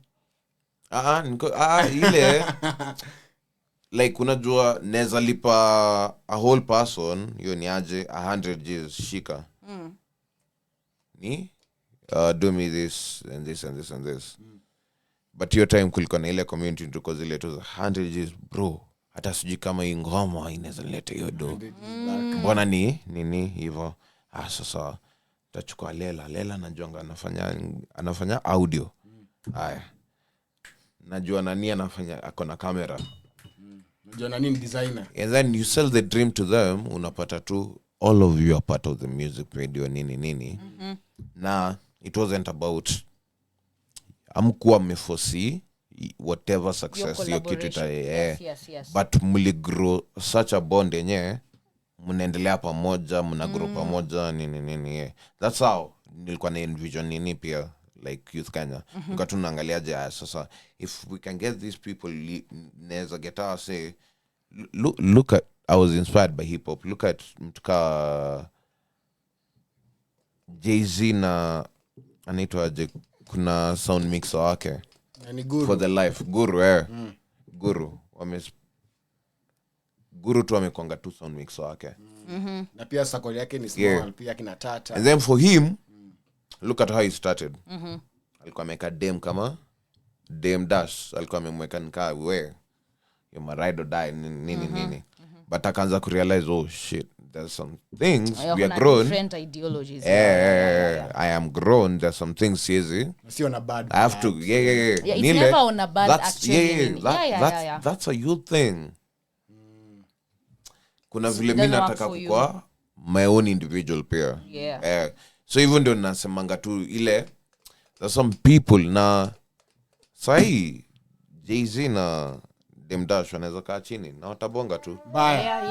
ile like unajua neza lipa a whole person hiyo ni aje 100 G's shika ni do me this and this and this and this but your time kulikuwa na ile community tuko zile tu 100 G's bro hata sijui kama hii ngoma inaweza leta hiyo do mbona nini hivyo sasa tachukua lela najua anafanya audio haya najua nani anafanya akona camera najua nani designer and then you sell the dream to them unapata tu all of you are part of the music video nini na it wasn't about amkuwa mmeforesee whatever success your kitu yes. But muli grow such a bond yenye mnaendelea pamoja mnagrow pamoja nini that's how nilikuwa na envision nini pia like Youth Kenya nikatu naangaliaje sasa if we can get these people neza get us say look at I was inspired by hip hop. Look at mtuka Jay-Z na anaitwa kuna sound mixer wake yani Guru for the life Guru Guru tu amekonga tu sound mixer wake na pia sakoli yake ni small pia kina tata and then for him look at how he started alikuwa ameka dem kama dem dash alikuwa amemweka nikaa we you my ride or die nini but akaanza kurealize oh shit there's some things we are grown different ideologies I am grown there's some things easy sio na bad I have to it's never on a bad actually that's a youth thing kuna vile mimi nataka kukua my own individual pia so even ndio nasemanga tu ile there's some people na sahi Jay-Z na Dem Dash wanaweza kaa chini na watabonga tu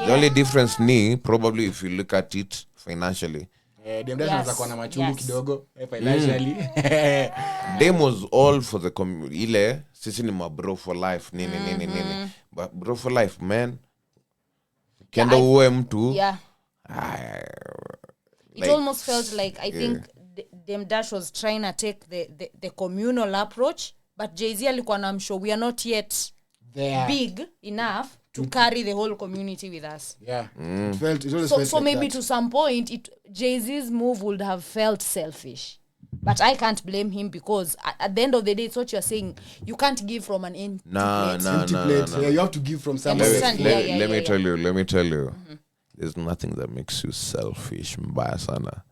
the only difference ni probably if you look at it financially Dem Dash anaweza kuwa na machungu kidogo financially Dem was all for the ile sisi ni bro for life nini but bro for life man kenda uwe mtu it almost felt like I think Dem Dash was trying to take the communal approach but Jay-Z alikuwa na mshow we are not yet big enough to carry the whole community with us it felt so like maybe that. to some point Jay-Z's move would have felt selfish but I can't blame him because at the end of the day it's what you're saying you can't give from an empty plate. Empty plate. Yeah, you have to give from somewhere. Let me tell you there's nothing that makes you selfish mbaya sana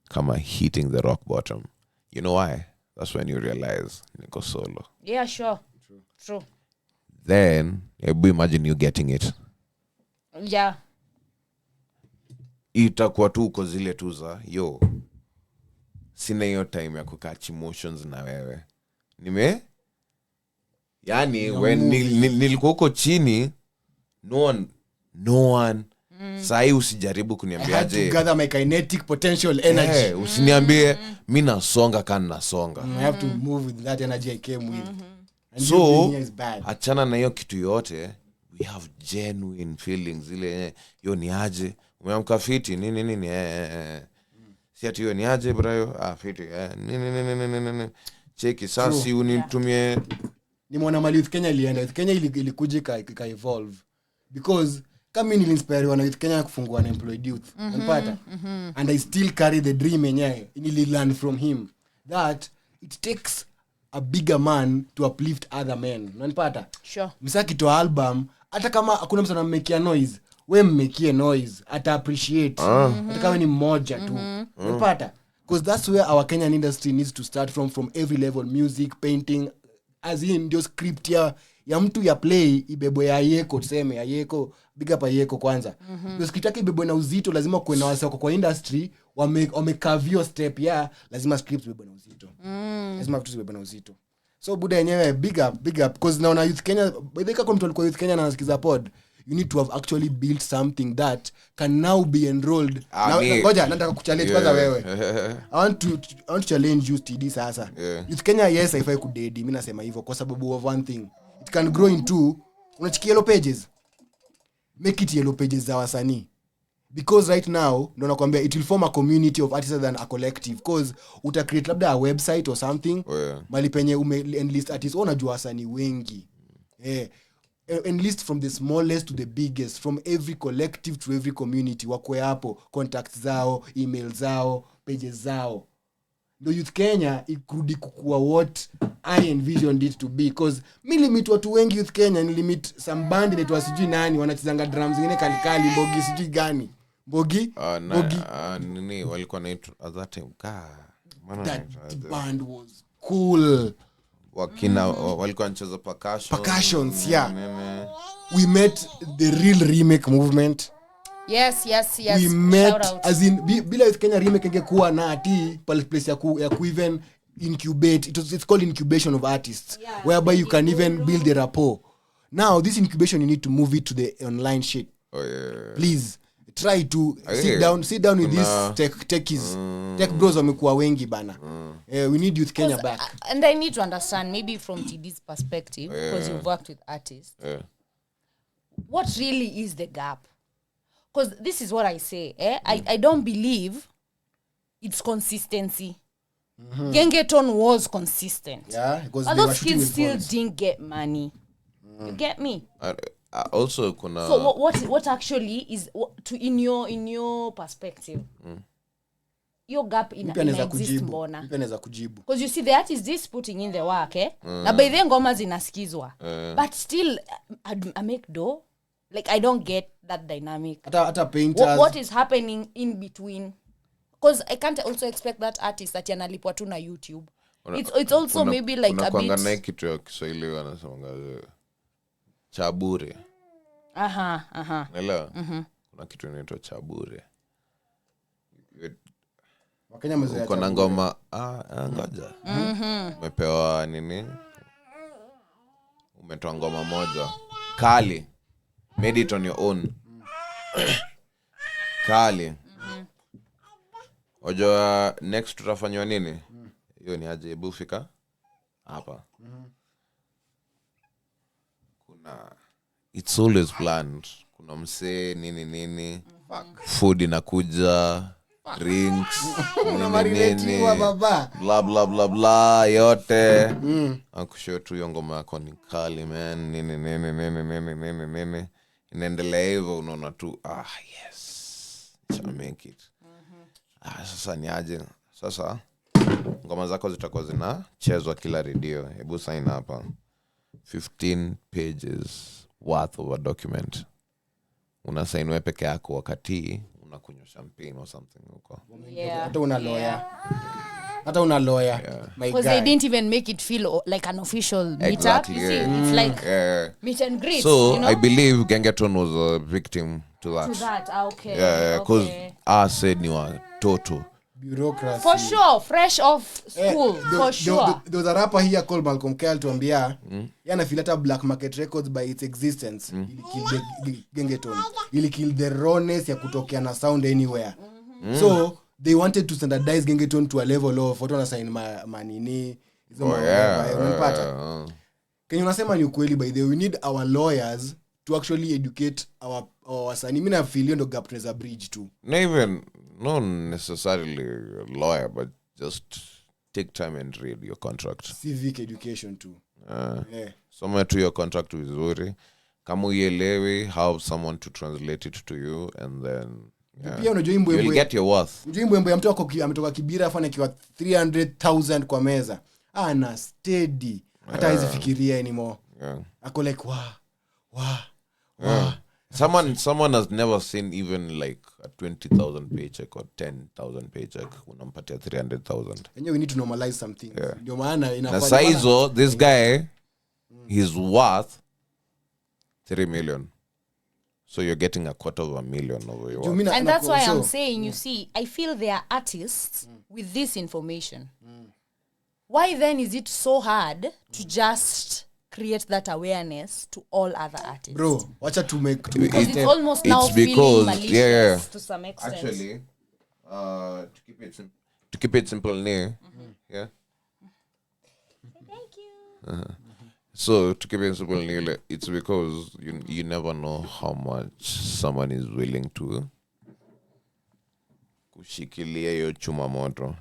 kama hitting the rock bottom. You know why? That's when you realize niko solo. Yeah, sure. True. Then imagine you getting it. Yeah. Itakuwa tu uko zile tu za yo sina hiyo time ya kukatch emotions na wewe yani when nilikuwa huko chini no one sahi usijaribu kuniambiaje gather my kinetic potential energy. Usiniambie mi nasonga kana nasonga. I have to move with that energy I came with. And So achana na hiyo kitu yote, we have genuine feelings ile hiyo ni aje umeamka fiti nini si ati hiyo ni aje bro fiti nini cheki sasa unitumie. Nimeona mali with Kenya ilienda with Kenya ilikuja ka evolve because kama mimi nilinspire na with Kenya kufungua unemployed youth unapata and I still carry the dream yenyewe learn from him that it takes a bigger man to uplift other men unanipata. Sure. Msaki to album hata kama hakuna mtu anammekia noise we mmekie noise ata appreciate hata kama ni mmoja tu unapata because that's where our Kenyan industry needs to start from every level, music, painting, as in ndio script ya mtu ya play ibebo ya Yeko tuseme ya Yeko big up Yeko kwanza ndio script yake ibebo na uzito lazima kuwe na wase kwa industry wamekavio step ya lazima script ibebo na uzito lazima vitu ibebo na uzito. So buda yenyewe big up because naona youth Kenya by the way mtu alikuwa youth Kenya na anasikiza pod you need to have actually built something that can now be enrolled. Ngoja nataka kuchallenge kwanza wewe. I want to challenge you TD sasa. Youth Kenya yes haifai kudedi mimi nasema hivyo kwa sababu of one thing it can grow into unachikia yellow pages, make it yellow pages za wasanii because right now ndo nakwambia it will form a community of artists than a collective because uta create labda a website or something mali penye enlist artists unajua wasanii wengi enlist from the smallest to the biggest, from every collective to every community wakwe hapo contacts zao, email zao, pages zao. The youth Kenya ikurudi kukua what I envisioned it to be because mi limit watu wengi youth Kenya ni limit some band inaitwa sijui nani wanachezanga drums zingine kalikali mbogi sijui gani mbogi nini walikuwa na at that time that band was cool wakina walikuwa wanacheza percussions yeah we met the real remake movement. Yes. We met as in bila with Kenya remake ingekuwa na ati place ya ku even incubate it's called incubation of artists whereby you can even build the rapport. Now this incubation you need to move it to the online shit. Please try to sit down with these techies tech bros wamekuwa wengi bana. We need youth Kenya back. And I need to understand maybe from TD's perspective because you've worked with artists what really is the gap. Because this is what I say. I don't believe it's consistency. Gengeton was consistent. Yeah, because those kids still didn't get money. You get me? Also, Kuna. So what actually is in your perspective? Your gap in exist mbona? Mpeneza kujibu. Because you see the artist is putting in the work, na by the ngoma zinasikizwa. But still I make dough. Like I don't get that dynamic. Ata painters. What is happening in between? Because I can't also expect that artist that analipwa tu na YouTube. It's also maybe like a bit. Kuna na kitu ya Kiswahili wanasema chabure. Nela. Kuna kitu inaitwa chabure. Wakenya mzee. Uko na ngoma ngoja. Umepewa nini? Umetoa ngoma moja. Kali. Made it on your own. Kali. Ojo next tutafanywa nini? Hiyo ni aje hebu fika hapa. Kuna it's always planned. Kuna msee nini. Food inakuja, drinks, nini. Baba. Blah blah blah blah yote. Akushow tu hiyo ngoma yako ni kali man. Nini. Inaendelea hivyo unaona tu yes shall make it. Sasa ni aje sasa ngoma zako zitakuwa zinachezwa kila radio. Hebu sign hapa 15 pages worth of a document. Una sign wewe peke yako wakati unakunywa champagne or something huko. Hata una lawyer. Because they didn't even make it feel like an official meetup. You see, it's like meet and greet. So you know? I believe Gengeton was a victim to that. Okay. Because I said you are total. bureaucracy for sure, fresh off school. For sure. There was a rapper here called Malcolm Kyle tuambia yana feel hata Black Market Records by its existence ili kill the gengeton, ili kill the rawness ya kutokea na sound anywhere. So they wanted to standardize gengeton to a level of watu wana sign manini hizo unapata. Kenye unasema ni ukweli, by the way, we need our lawyers to actually educate our wasanii. Mimi na feel ndo gap tunaweza bridge too. Not necessarily a lawyer, but just take time and read your contract. Civic education too. Somewhere to your contract vizuri. Kama uelewe, have someone to translate it to you, and then pia unajua you'll get your worth. Unajua ya mtu ametoka Kibira afanye kiwa 300,000 kwa meza. Ana steady. Hata hizi fikiria anymore. Ako like wow. Someone has never seen even like a 20,000 paycheck or 10,000 paycheck unampatia 300,000. And we need to normalize some things. Ndio maana na saizo this guy his worth 3 million. So you're getting $250,000 over your worth. And that's why I'm saying, you see, I feel they are artists with this information. Why then is it so hard to just create that awareness to all other artists? Bro, wacha to make because it's almost now feeling malicious to some extent. Actually, to keep it simple, yeah. Thank you. So to keep it simple, it's because you never know how much someone is willing to kushikilia hiyo chuma moto.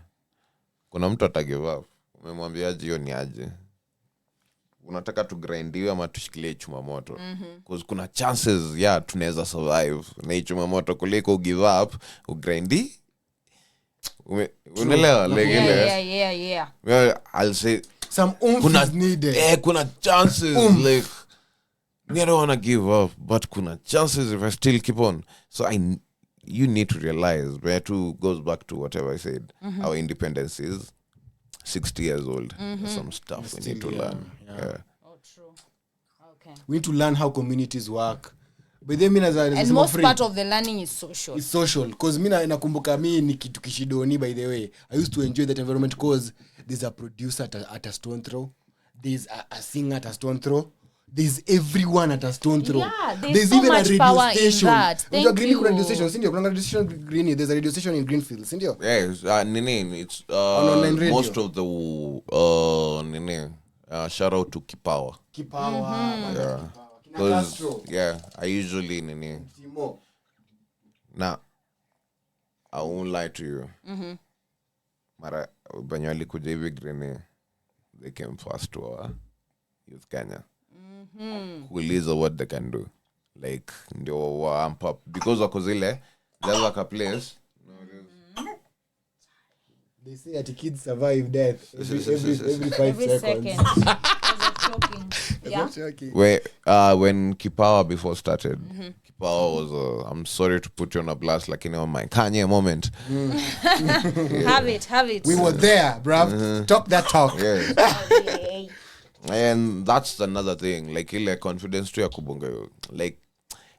Kuna mtu atagive up. Umemwambia hiyo ni aje? Unataka tu grindiwe ama tushikilie chuma moto? Because kuna chances tunaweza survive na chuma moto kuliko give up ugrindi. Unaelewa Yeah. Well, I'll say some oomph is needed. Kuna chances like I don't want to give up, but kuna chances if I still keep on. So you need to realize where to goes back to whatever I said. Our independence is 60 years old. Some stuff we need to learn. Yeah. Oh, true. Okay. We need to learn how communities work. But then and most part of the learning is social. It's social. Because mina nakumbuka mi ni kitu kishidoni, by the way. I used to enjoy that environment because there's a producer at a stone throw. There's a singer at a stone throw. There's everyone at a stone throw. Yeah, there's so even much a radio power station. In that. Thank you. Radio station, sindio? Kuna radio station Greeny. There's a radio station in Greenfield, sindio? Yes, it's online radio. Most of the shout out to Kipawa. Yeah. Because I usually now I won't lie to you. Mara banyali kuja hivi Greeny, they came first to our youth Kenya. Kuuliza what they can do, like ndio wa amp up because wako zile there's like a place they say that kids survive death every 5 seconds. Where when Kipawa before started, Kipawa was I'm sorry to put you on a blast, like on my Kanye moment. Have it. We were there, bruv. Talk that talk. Yeah. And that's another thing, like ile confidence to ya kubonga, like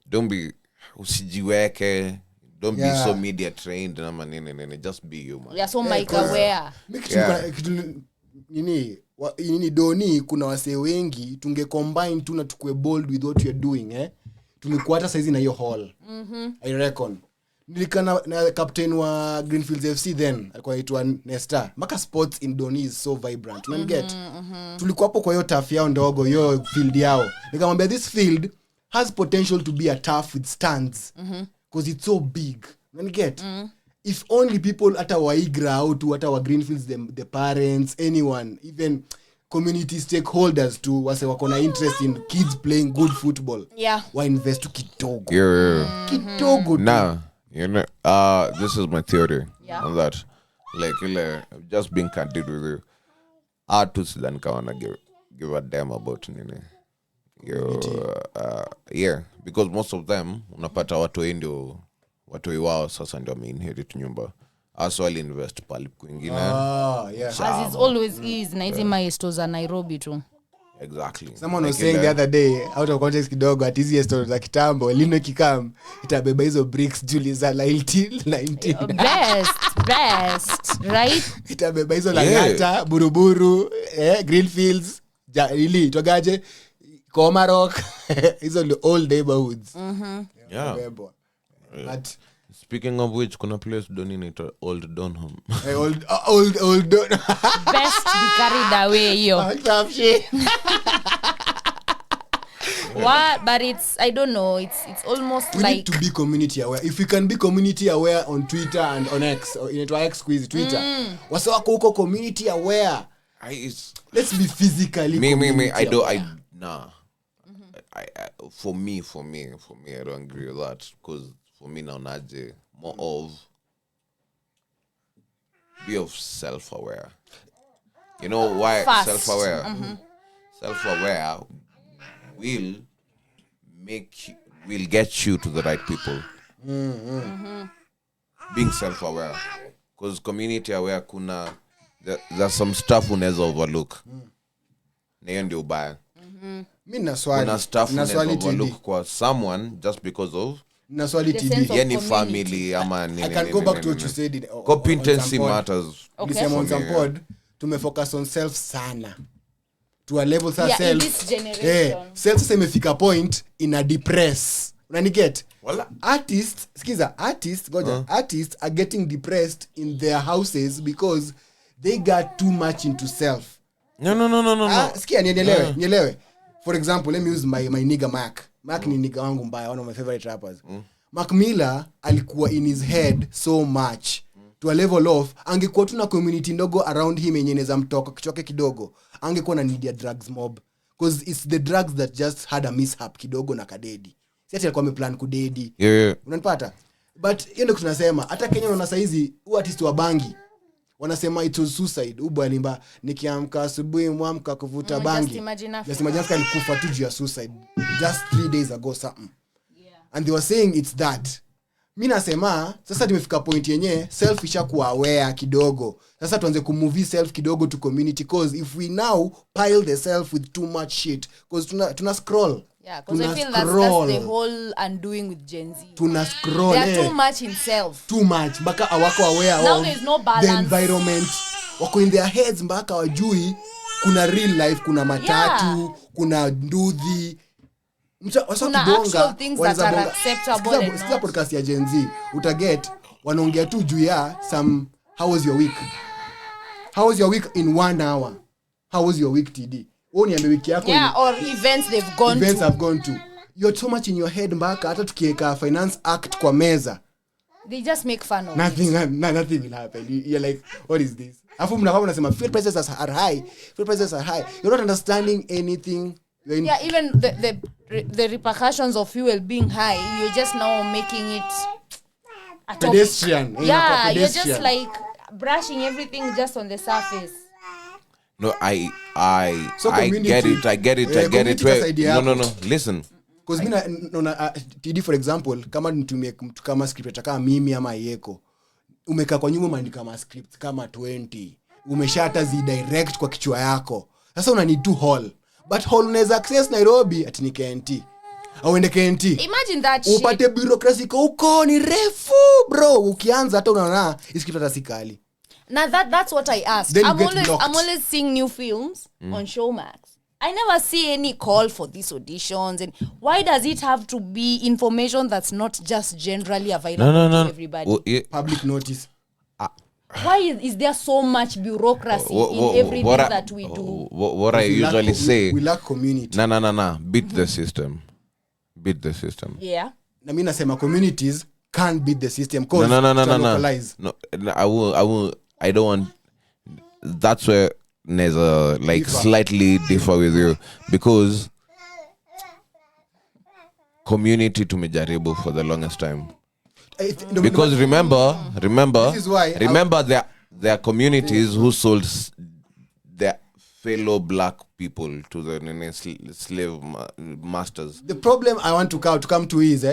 don't be usijiweke, don't be so media trained na manene, just be you, man. Yeah, so mic aware. Nini doni kuna wasee wengi tunge combine tu na tukue bold with what you're doing, tungekuwa hata saizi na hiyo hall. I reckon nilikana na captain wa Greenfields FC then alikuwa anaitwa Nesta. Maka sports in Doni is so vibrant. Get tulikuwa hapo kwa hiyo turf yao ndogo, hiyo field yao. Nikamwambia this field has potential to be a turf with stands because it's so big. Get if only people hata waigra out to hata wa Greenfields, the parents, anyone, even community stakeholders to wase wako na interest in kids playing good football. Wa invest to kidogo. Kidogo. Nah. This is my theory on that. Like, just being candid with you. Artists then can't give a damn about nini. Because most of them unapata watu wao sasa ndio wameinherit nyumba. As well invest pale kwingine. As it always is, na hizi maestros za Nairobi tu. Exactly. Someone was saying the other day, out of context kidogo, at easy stories za kitambo, lino kikam, itabeba hizo bricks Juliza 19. Best, right? Itabeba hizo Langata, Buruburu, Greenfields, ili togaje, Komarok, hizo old neighborhoods. Yeah. But speaking of which, kuna place donate Old Donham. Old Donham. Best be carried away yo. What? But I don't know. It's almost we like need to be community aware. If we can be community aware on Twitter and on X, or in X quiz Twitter, wasa wako huko community aware. Let's be physically. Me. I don't. Nah. For me, I don't agree with that because for me now, Naje, more of be of self-aware. You know why self-aware? Self-aware will get you to the right people. Being self-aware, because community aware, there's some stuff unaweza overlook. Na hiyo ndio ubaya. Mimi na swali. Kuna stuff unaweza overlook kwa someone just because of na swali TD any family ama nini. I can go back to what you said. Competency matters. Okay. On some pod tumefocus on self sana. To a level self. In this generation. Self sasa imefika point ina depress. Unaniget? Wala. Artists are getting depressed in their houses because they got too much into self. No. Sikia nielewe. For example, let me use my nigga Mac. Mac ni nigga wangu mbaya, one of my favorite rappers. Mac Miller alikuwa in his head so much to a level of angekuwa tuna community ndogo around him yenye inaweza mtoka kichoke kidogo, angekuwa na need ya drugs mob because it's the drugs that just had a mishap kidogo na kadedi. Si ati alikuwa ameplan kudedi. Yeah. Unanipata? But hiyo ndio tunasema hata Kenya wana saizi artist wa bangi wanasema it was suicide. Ubu alimba nikiamka asubuhi mwamka kuvuta bangi. Just imagine alikufa tu juu ya suicide just 3 days ago something. Yeah. And they were saying it's that. Mimi nasema sasa tumefika point yenye self ishakuwa aware kidogo. Sasa tuanze kumove self kidogo to community because if we now pile the self with too much shit because tuna scroll. Yeah, because I feel that's the whole undoing with Gen Z. Tuna scroll. They're too much in self. Too much. Mpaka hawako aware now of there's no balance. The environment. Wako in their heads mpaka wajui kuna real life, kuna matatu, kuna nduthi. Kuna actual things that are acceptable. Sikia podcast ya Gen Z. Utaget, wanaongea tu juu ya some, how was your week? How was your week in 1 hour? How was your week TD? Niambe wiki yako. Yeah, or events have gone to. You're too much in your head mpaka hata tukiweka finance act kwa meza. They just make fun of nothing will happen. You're like, what is this? Afu mnasema fuel prices are high. You're not understanding anything. Yeah, even the repercussions of fuel being high, you're just now making it pedestrian. Yeah, you're just like brushing everything just on the surface. No, I get it. No. Listen. Because TD for example, kama nitumie mtu kama script kama mimi ama Yeko, umekaa kwa nyuma maandika kama script kama 20, umeshata zi direct kwa kichwa yako. Sasa una need to haul. But haul unaweza access Nairobi ati ni KNT. Au ende KNT. Imagine that shit. Upate bureaucracy huko ni refu, bro. Ukianza hata unaona script hata sikali. Now that's what I asked. I'm always seeing new films on Showmax. I never see any call for these auditions. And why does it have to be information that's not just generally available to everybody? Well, yeah. Public notice. Why is there so much bureaucracy in everything that we do? What I usually say, we lack community. No. Beat the system. Yeah. Na mimi nasema communities can't beat the system because No. I don't want. That's where Neza slightly differ with you because community tumejaribu for the longest time. Because remember, there are communities who sold their fellow black people to the slave masters. The problem I want to come to is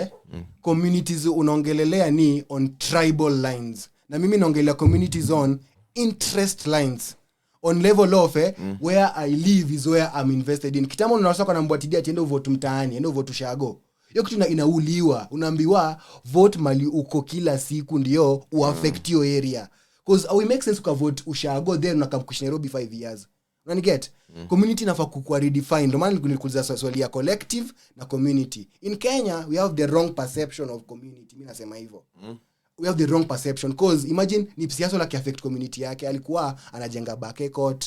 communities unaongelelea ni on tribal lines. Na mimi naongelea communities on interest lines. on level of where I live is where I'm invested in. Kitamo unasaka na mbwatidia atiende vote mtaani, ende vote ushago. Hiyo kitu inauliwa, unaambiwa vote mali uko kila siku ndio uaffect your area. Because we make sense to vote ushago then unakamkushi Nairobi 5 years. Unani get? Community nafa kukua redefined. Ndio maana nilikuuliza swali ya collective na community. In Kenya we have the wrong perception of community. Mimi nasema hivyo. We have the wrong perception because imagine ni siasa la affect community yake, alikuwa anajenga bakekot,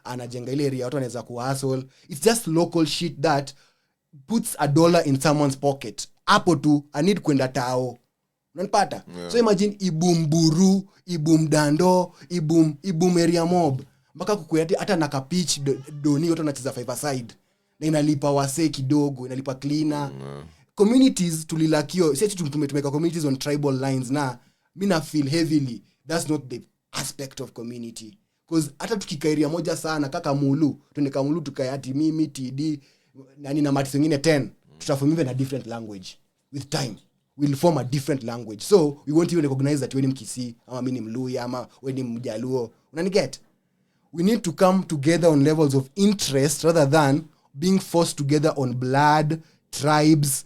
anajenga ile area watu wanaweza kuhustle. It's just local shit that puts $1 in someone's pocket. Hapo tu I need kwenda tao. Unanipata? So imagine ibumburu, ibumdando, ibum area mob. Mpaka kukuyatia hata na kapitch doni watu wanacheza 5-a-side. Na inalipa wasee kidogo, inalipa cleaner. Communities tulilakio, sisi tumeka communities on tribal lines na mina feel heavily that's not the aspect of community. Because hata tukikairia moja sana kaka mulu, tuneka mulu tukayati mimi TD nani na mati wengine 10, tutaform even a different language with time. We'll form a different language. So we won't even recognize that wewe ni Mkisii ama mimi ni Mluya ama wewe ni Mjaluo. Unani get? We need to come together on levels of interest rather than being forced together on blood, tribes,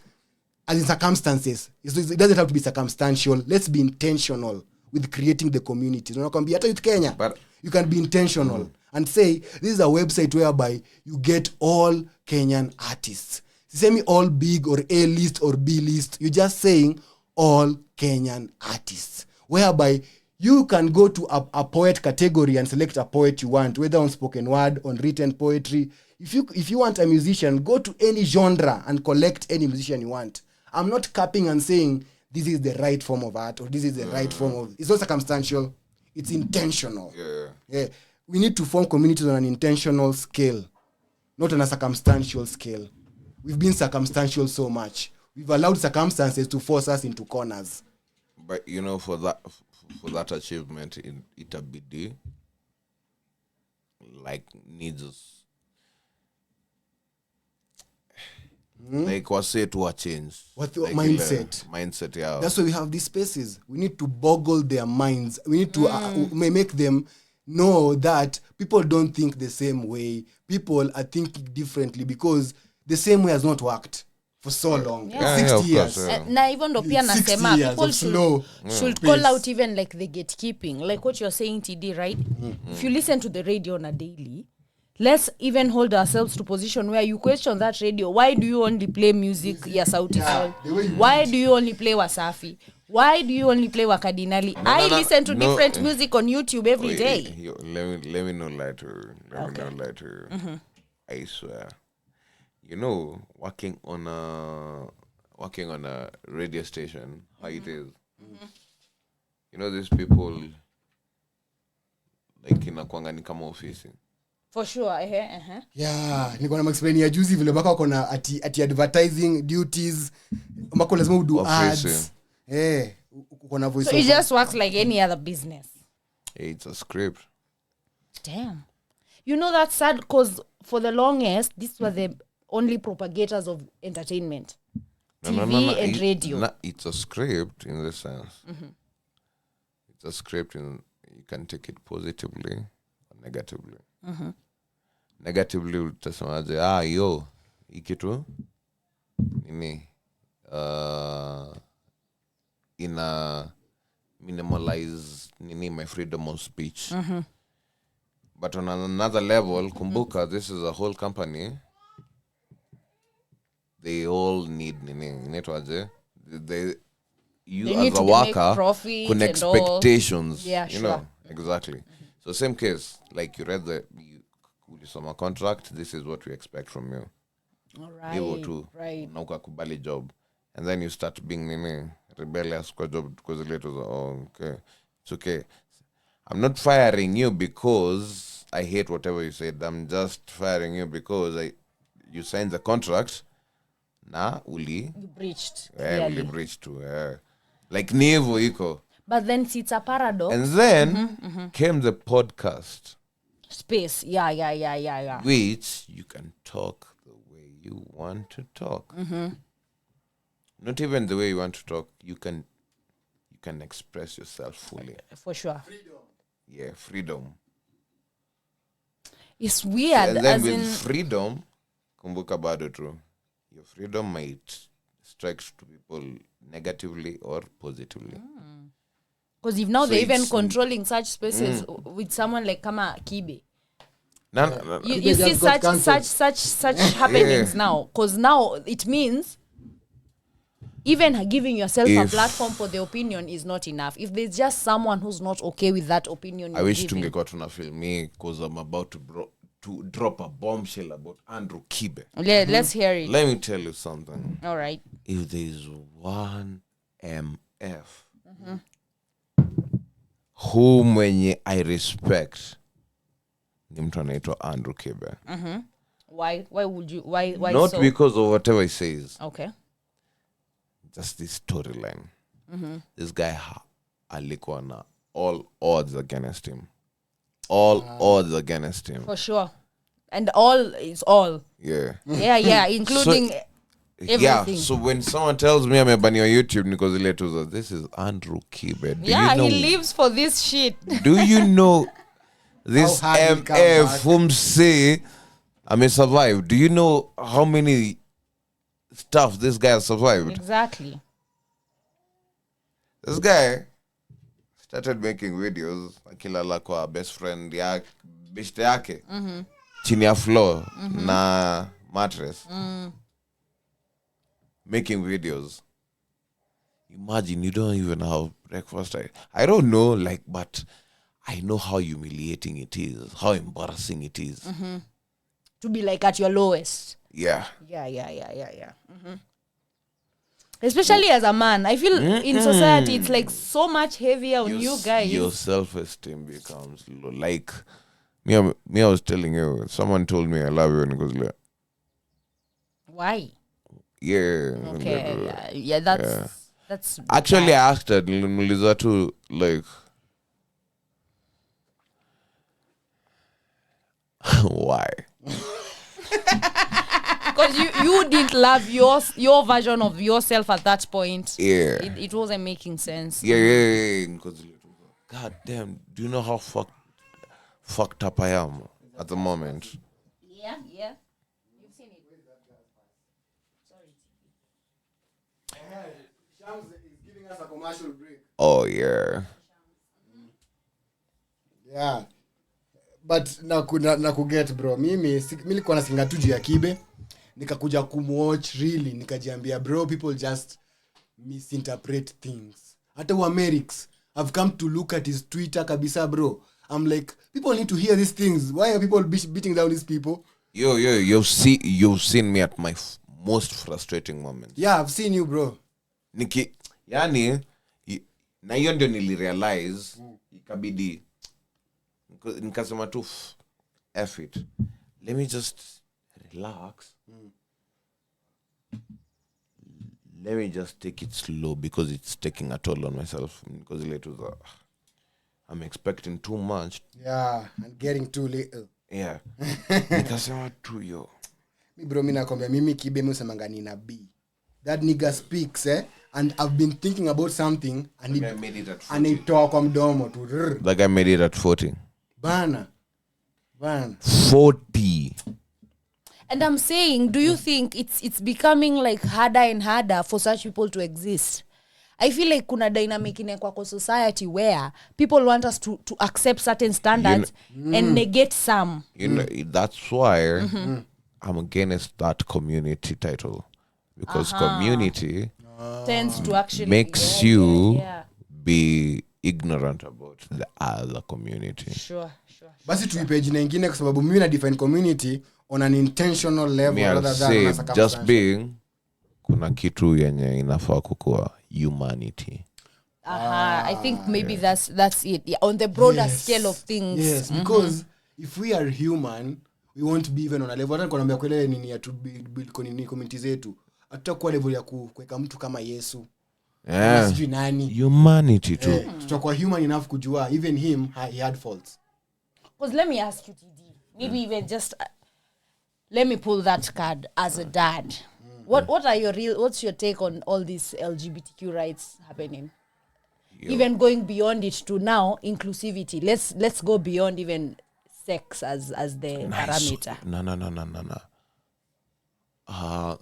as in circumstances. It doesn't have to be circumstantial. Let's be intentional with creating the communities. Unakwambia hata youth Kenya, but you can be intentional and say this is a website whereby you get all Kenyan artists. Semi all big or A list or B list. You're just saying all Kenyan artists, whereby you can go to a poet category and select a poet you want, whether on spoken word, on written poetry. If you want a musician, go to any genre and collect any musician you want. I'm not capping and saying this is the right form of art or this is the right form of... It's not circumstantial. It's intentional. Yeah. We need to form communities on an intentional scale, not on a circumstantial scale. We've been circumstantial so much. We've allowed circumstances to force us into corners. But for that achievement in Itabidi, like needs us. Like was say to a change. What the mindset? Mindset, yeah. That's why we have these spaces. We need to boggle their minds. We need to make them know that people don't think the same way. People are thinking differently because the same way has not worked for so long. 60 years. Na even ndo pia nasema people should call out even like the gatekeeping. Like what you're saying, TD, right? If you listen to the radio on a daily, let's even hold ourselves to position where you question that radio. Why do you only play music ya Sauti Sol? Why do you only play Wasafi? Why do you only play Wakadinali? I listen to different music on YouTube every day. Let me not lie to you. I swear. Working on a radio station, how it is. These people like inakuanga ni kama ofisi. For sure, Yeah, niko na explain ya juzi vile baka wako na ati advertising duties, mbako lazima udo ads. Uko na voice. So it just works like any other business. It's a script. Damn. That's sad because for the longest, these were the only propagators of entertainment. TV and radio. It's a script in this sense. It's a script and you can take it positively or negatively. Negatively utasemaje ikitu nini ina minimalize my freedom of speech. But on another level, kumbuka, this is a whole company. They all need you as a worker can expectations. Yeah, sure. Exactly. So same case, like you read some contract, this is what we expect from you. All right. Able to kubali job. And then you start being rebellious kwa job because later okay. It's okay. I'm not firing you because I hate whatever you said. I'm just firing you because you signed the contract. You breached. Uli breached too. Like Nevo iko. But then it's a paradox. And then came the podcast. Space. Yeah. Which you can talk the way you want to talk. Not even the way you want to talk. You can express yourself fully. For sure. Freedom. Yeah, freedom. It's weird. And then as with in, freedom, kumbuka bado tu, your freedom might strike to people negatively or positively. because if now So they're even it's- controlling such spaces with someone like Kama Kibe. No. You see just got such happenings now, because now it means even giving yourself a If- platform for the opinion is not enough. If there's just someone who's not okay with that opinion, I you're wish giving. tungekuwa tunafilm me because I'm about to drop a bombshell about Andrew Kibe. Let's hear it. Let me tell you something. All right. If there's one MF who mwenye I respect ni mtu anaitwa Andrew Kibe. Why would you why Not so? because of whatever he says, Okay. just this storyline. This guy alikuwa na all odds against him. All odds against him. For sure. And all is all. Yeah. Yeah, including everything. Yeah, so when someone tells me I'm a bunny on YouTube, because this is Andrew Kibe. Do you know, he lives for this shit. do you know this How hard he come MF back. whom say I may survive? Do you know how many stuff this guy has survived? Exactly. This guy started making videos akilala kwa best friend ya beshte yake chini ya floor na mattress making videos. Imagine you don't even have breakfast. I don't know, like, but I know how humiliating it is, how embarrassing it is. To be like at your lowest. Yeah. Yeah. Especially as a man, I feel in society it's like so much heavier on you guys. Your self-esteem becomes low. Like me, I was telling you, someone told me I love you, and he goes like, Why? yeah. Okay, yeah, that's Actually, I asked her, nilimuuliza tu, like, why? because you didn't love your version of yourself at that point. Yeah. It wasn't making sense. Yeah. Because, God damn, do you know how fucked up I am at the moment? Yeah. You've seen it. Sorry. Shams is giving us a commercial break. Oh, yeah. Yeah. But na kuget bro. Mimi nilikuwa nasinga tu juu ya Kibe. Nikakuja kumwatch really, nikajiambia bro, people just misinterpret things. Hata Americs, I've come to look at his Twitter kabisa bro. I'm like, people need to hear these things. Why are people beating down these people? You've seen me at my most frustrating moments. Yeah, I've seen you bro. Yani na hiyo ndio nilirealize ikabidi nikasema tu F it. Let me just relax. Let me just take it slow because it's taking a toll on myself. Because later I'm expecting too much. Yeah, and getting too little. Yeah. Nikasema tu yo. Bro, mimi nakwambia mimi Kibe mimi usemanga ni nabii. That nigga speaks and I've been thinking about something and I made it at 40. anaitoa kwa mdomo tu. Like I made it at 40. Bana. 40. And I'm saying, do you think it's becoming like harder and harder for such people to exist? I feel like kuna dynamic in kwa society where people want us to accept certain standards and negate some. You know, that's why I'm against that community title. Because community Tends to actually makes you be ignorant about the other community. Sure. Basi tuipe jina nyingine kwa sababu mimi na define community on an intentional level Me, I'll rather say than just being kuna kitu yenye inafaa kukua humanity. I think maybe that's it. Yeah, on the broader scale of things. Yes, because if we are human, we won't be even on a level. Hata nikwambia kwele nini ya to build community zetu. Hatutakuwa level ya kuweka mtu kama Yesu. Yeah. Sijui nani. Humanity too. Tutakuwa human enough kujua even him he had faults. Because let me ask you, TD, maybe even just let me pull that card as a dad. What's your take on all these LGBTQ rights happening? Even going beyond it to now inclusivity. Let's go beyond even sex as the parameter. No.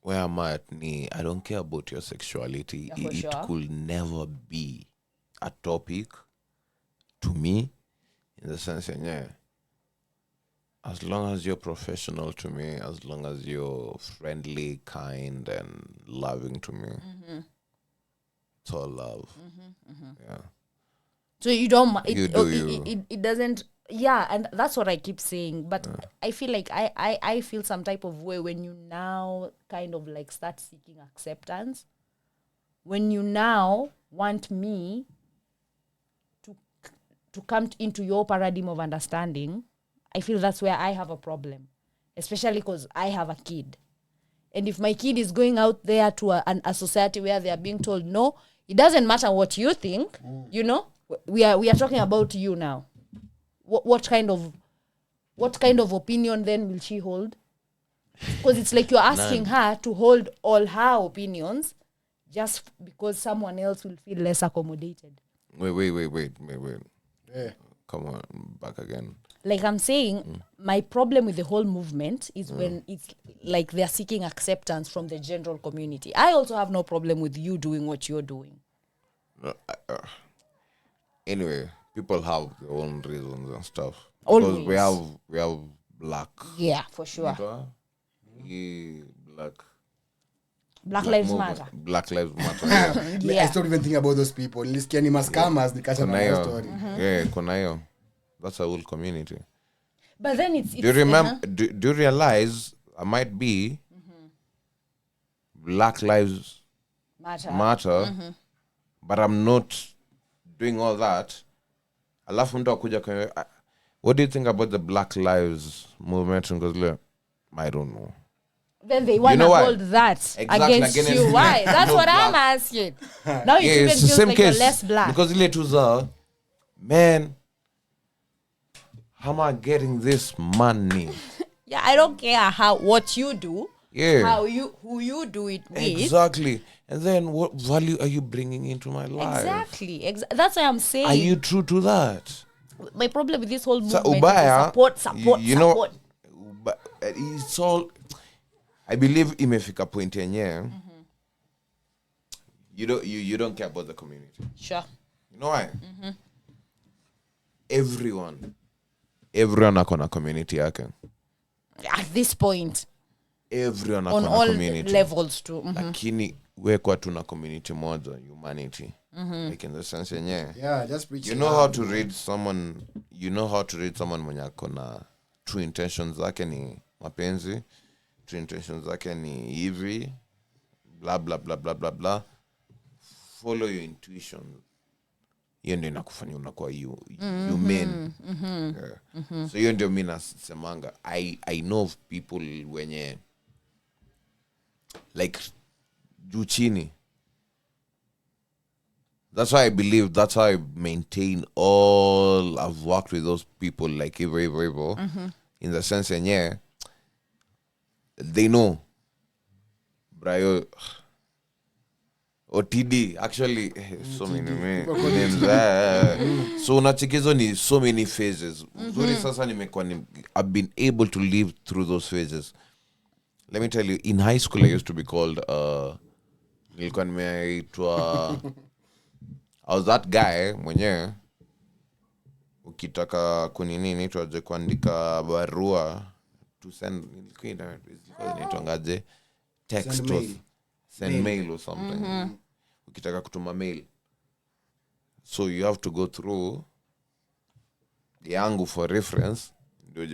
Where I'm at, I don't care about your sexuality. It could never be a topic to me, in the sense that, as long as you're professional to me, as long as you're friendly, kind, and loving to me, it's all love. Yeah. So you don't. It doesn't. Yeah, and that's what I keep saying. But I feel like I feel some type of way when you now kind of like start seeking acceptance. When you now want me to come into your paradigm of understanding, I feel that's where I have a problem, especially because I have a kid. And if my kid is going out there to a society where they are being told, no, it doesn't matter what you think, we are talking about you now. What kind of opinion then will she hold? Because it's like you're asking her to hold all her opinions just because someone else will feel less accommodated. Wait. Yeah. Come on, back again. Like I'm saying, my problem with the whole movement is when it's like they're seeking acceptance from the general community. I also have no problem with you doing what you're doing. Anyway, people have their own reasons and stuff. Always. Because we have black. Yeah, for sure. Black Lives Matter. Black Lives Matter. Yeah. I don't even think about those people. Nilisikia ni mascammers nikacha na story. Yeah, kunayo. That's a whole community. But then it's do you remember? Do you realize I might be Black Lives Matter, but I'm not doing all that. Alafu mtu akuja kwa, what do you think about the Black Lives movement? And goes, I don't know. Then they want to hold that against you. Why? That's what I'm asking. Now you even feel like you're less black. Because it was man, how am I getting this money? Yeah, I don't care what you do. Yeah. Who you do it with. Exactly. And then what value are you bringing into my life? Exactly. That's why I'm saying. Are you true to that? My problem with this whole movement Ubaya, is support. But it's all, I believe imefika point yenye. You don't care about the community. Sure. You know why? Everyone akona community yake. At this point. Everyone akona on all community. Levels too. Lakini we kwa tuna community moja, humanity. Like in the sense yenye. Yeah, just preach. You know how to read someone mwenye akona true intentions zake ni mapenzi, true intentions zake ni hivi, blah blah blah blah blah blah. Follow your intuition. Hiyo ndio inakufanya unakuwa human. So hiyo ndio mimi nasemanga, I know of people wenye like juu chini. That's why I believe, that's how I maintain all, I've worked with those people like Ivo, in the sense yenye they know Brayo OTD actually so many names so unachikizo ni so many phases. Uzuri sasa I've been able to live through those phases. Let me tell you, in high school I used to be called nilikuwa nimeitwa I was that guy mwenye ukitaka kunini tuaje kuandika barua to send inaitwangaje text or send mail or something. Ukitaka kutuma mail, so you have to go through yangu for reference ndio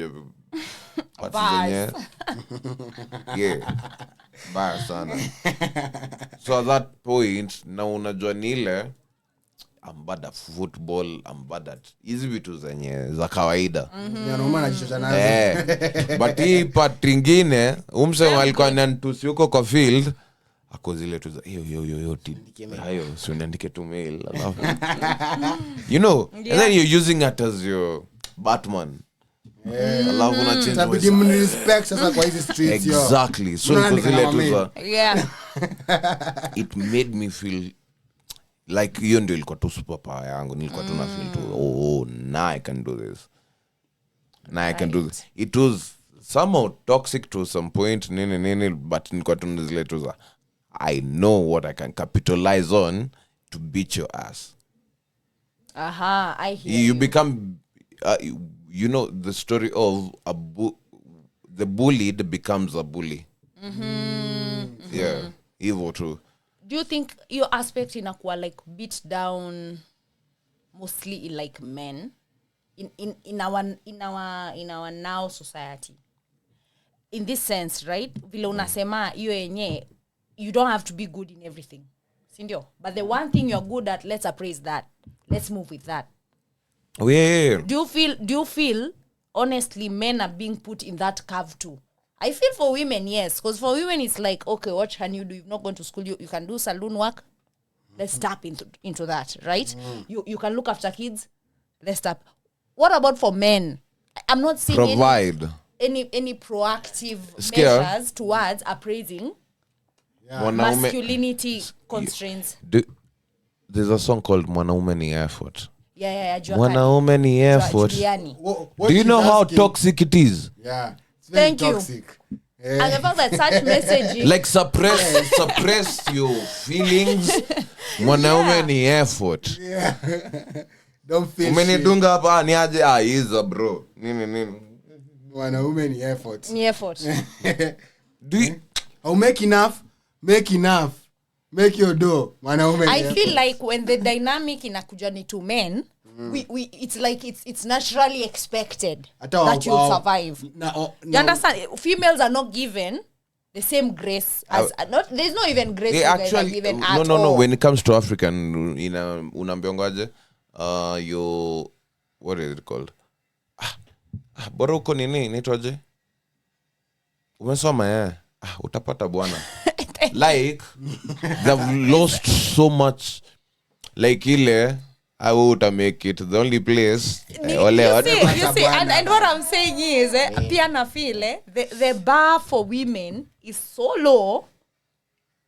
yeah baya sana. So at that point na unajua nile I'm bad at football, I'm bad at hizi vitu zenye za kawaida. But hii part nyingine umse walikuwa nantusi huko kwa field ako zile tu yo hayo si unaandike tu mail alafu you know, and then you're using it as your Batman. Alafu una change give me respect sasa kwa hizi streets yo. Exactly. So zile tu za it made me feel like hiyo ndio ilikuwa tu superpower yangu. Nilikuwa tu na feel tu now I can do this. Now I can do this. It was somehow toxic to some point, but I know what I can capitalize on to beat your ass. I hear you become you know the story of the bullied becomes a bully. Yeah, evil too. Do you think your aspect inakuwa like beat down mostly in like men in our now society, in this sense, right? Vile unasema hiyo yenye you don't have to be good in everything, sindio? But the one thing you're good at, let's appraise that, let's move with that. Yeah. Do you feel honestly men are being put in that curve too? I feel for women, yes, because for women it's like, okay, what can you do? You've not gone to school, you can do saloon work, let's tap into that, right? You can look after kids, let's tap. What about for men? I'm not seeing provide any proactive measures towards appraising masculinity constraints. There's a song called Mwanaume ni Effort. Yeah. Mwanaume ni Effort. Do you know how toxic it is? Yeah. Thank toxic. You. And the fact that such messaging like suppress your feelings. Mwanaume ni Effort. Yeah. Don't feel umenidunga hapa ni aje iza bro. Nini. Mwanaume ni effort. Ni effort. Do you make enough. Make your dough. Mwanaume ni I feel like when the dynamic inakuja ni two men, we it's like it's naturally expected that you'll survive. You understand? Females are not given the same grace as there's not even grace they actually given at no all. When it comes to African unaambiongaje your what is it called bora uko nini inaitwaje umesoma utapata bwana like they've lost so much like ile I would make it the only place you see and what I'm saying is pia na feel the bar for women is so low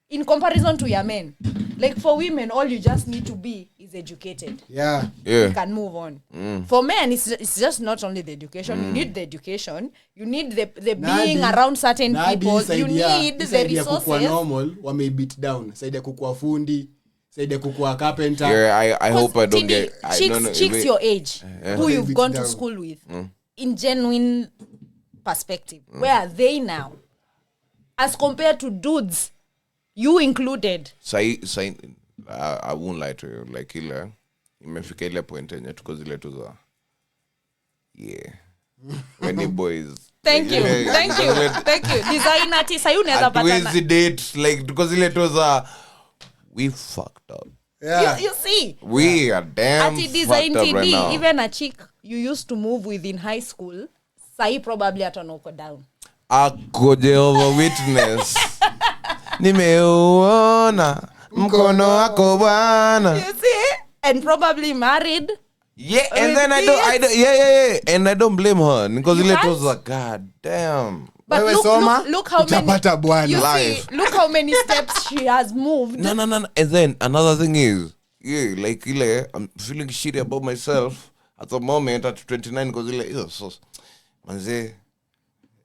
in comparison to your men. Like for women, all you just need to be is educated. Yeah. You can move on. For men, it's just not only the education. You need the education. You need the being around certain people. You need the resources. Kukua normal, wame beat down. Saida kukua fundi, saida kukua carpenter. Yeah, I hope I don't get chicks your age, who you've gone to school with, in genuine perspective. Where are they now? As compared to dudes, you included. I won't lie to you. Like ile imefika ile point yenye tuko zile tu za when the boys thank you designer tisa you never patana date like tuko zile tu za we fucked up. You see we are damn fucked up right now. Even a chick you used to move with in high school sahi probably atonoko down ako Jehovah Witness nimeuona mkono wako bwana. You see? And probably married. Yeah, and then I don't and I don't blame her because it was like god damn. But look how many you see, look how many steps she has moved. No. And then another thing is, like I'm feeling shitty about myself at the moment at 29 because so manze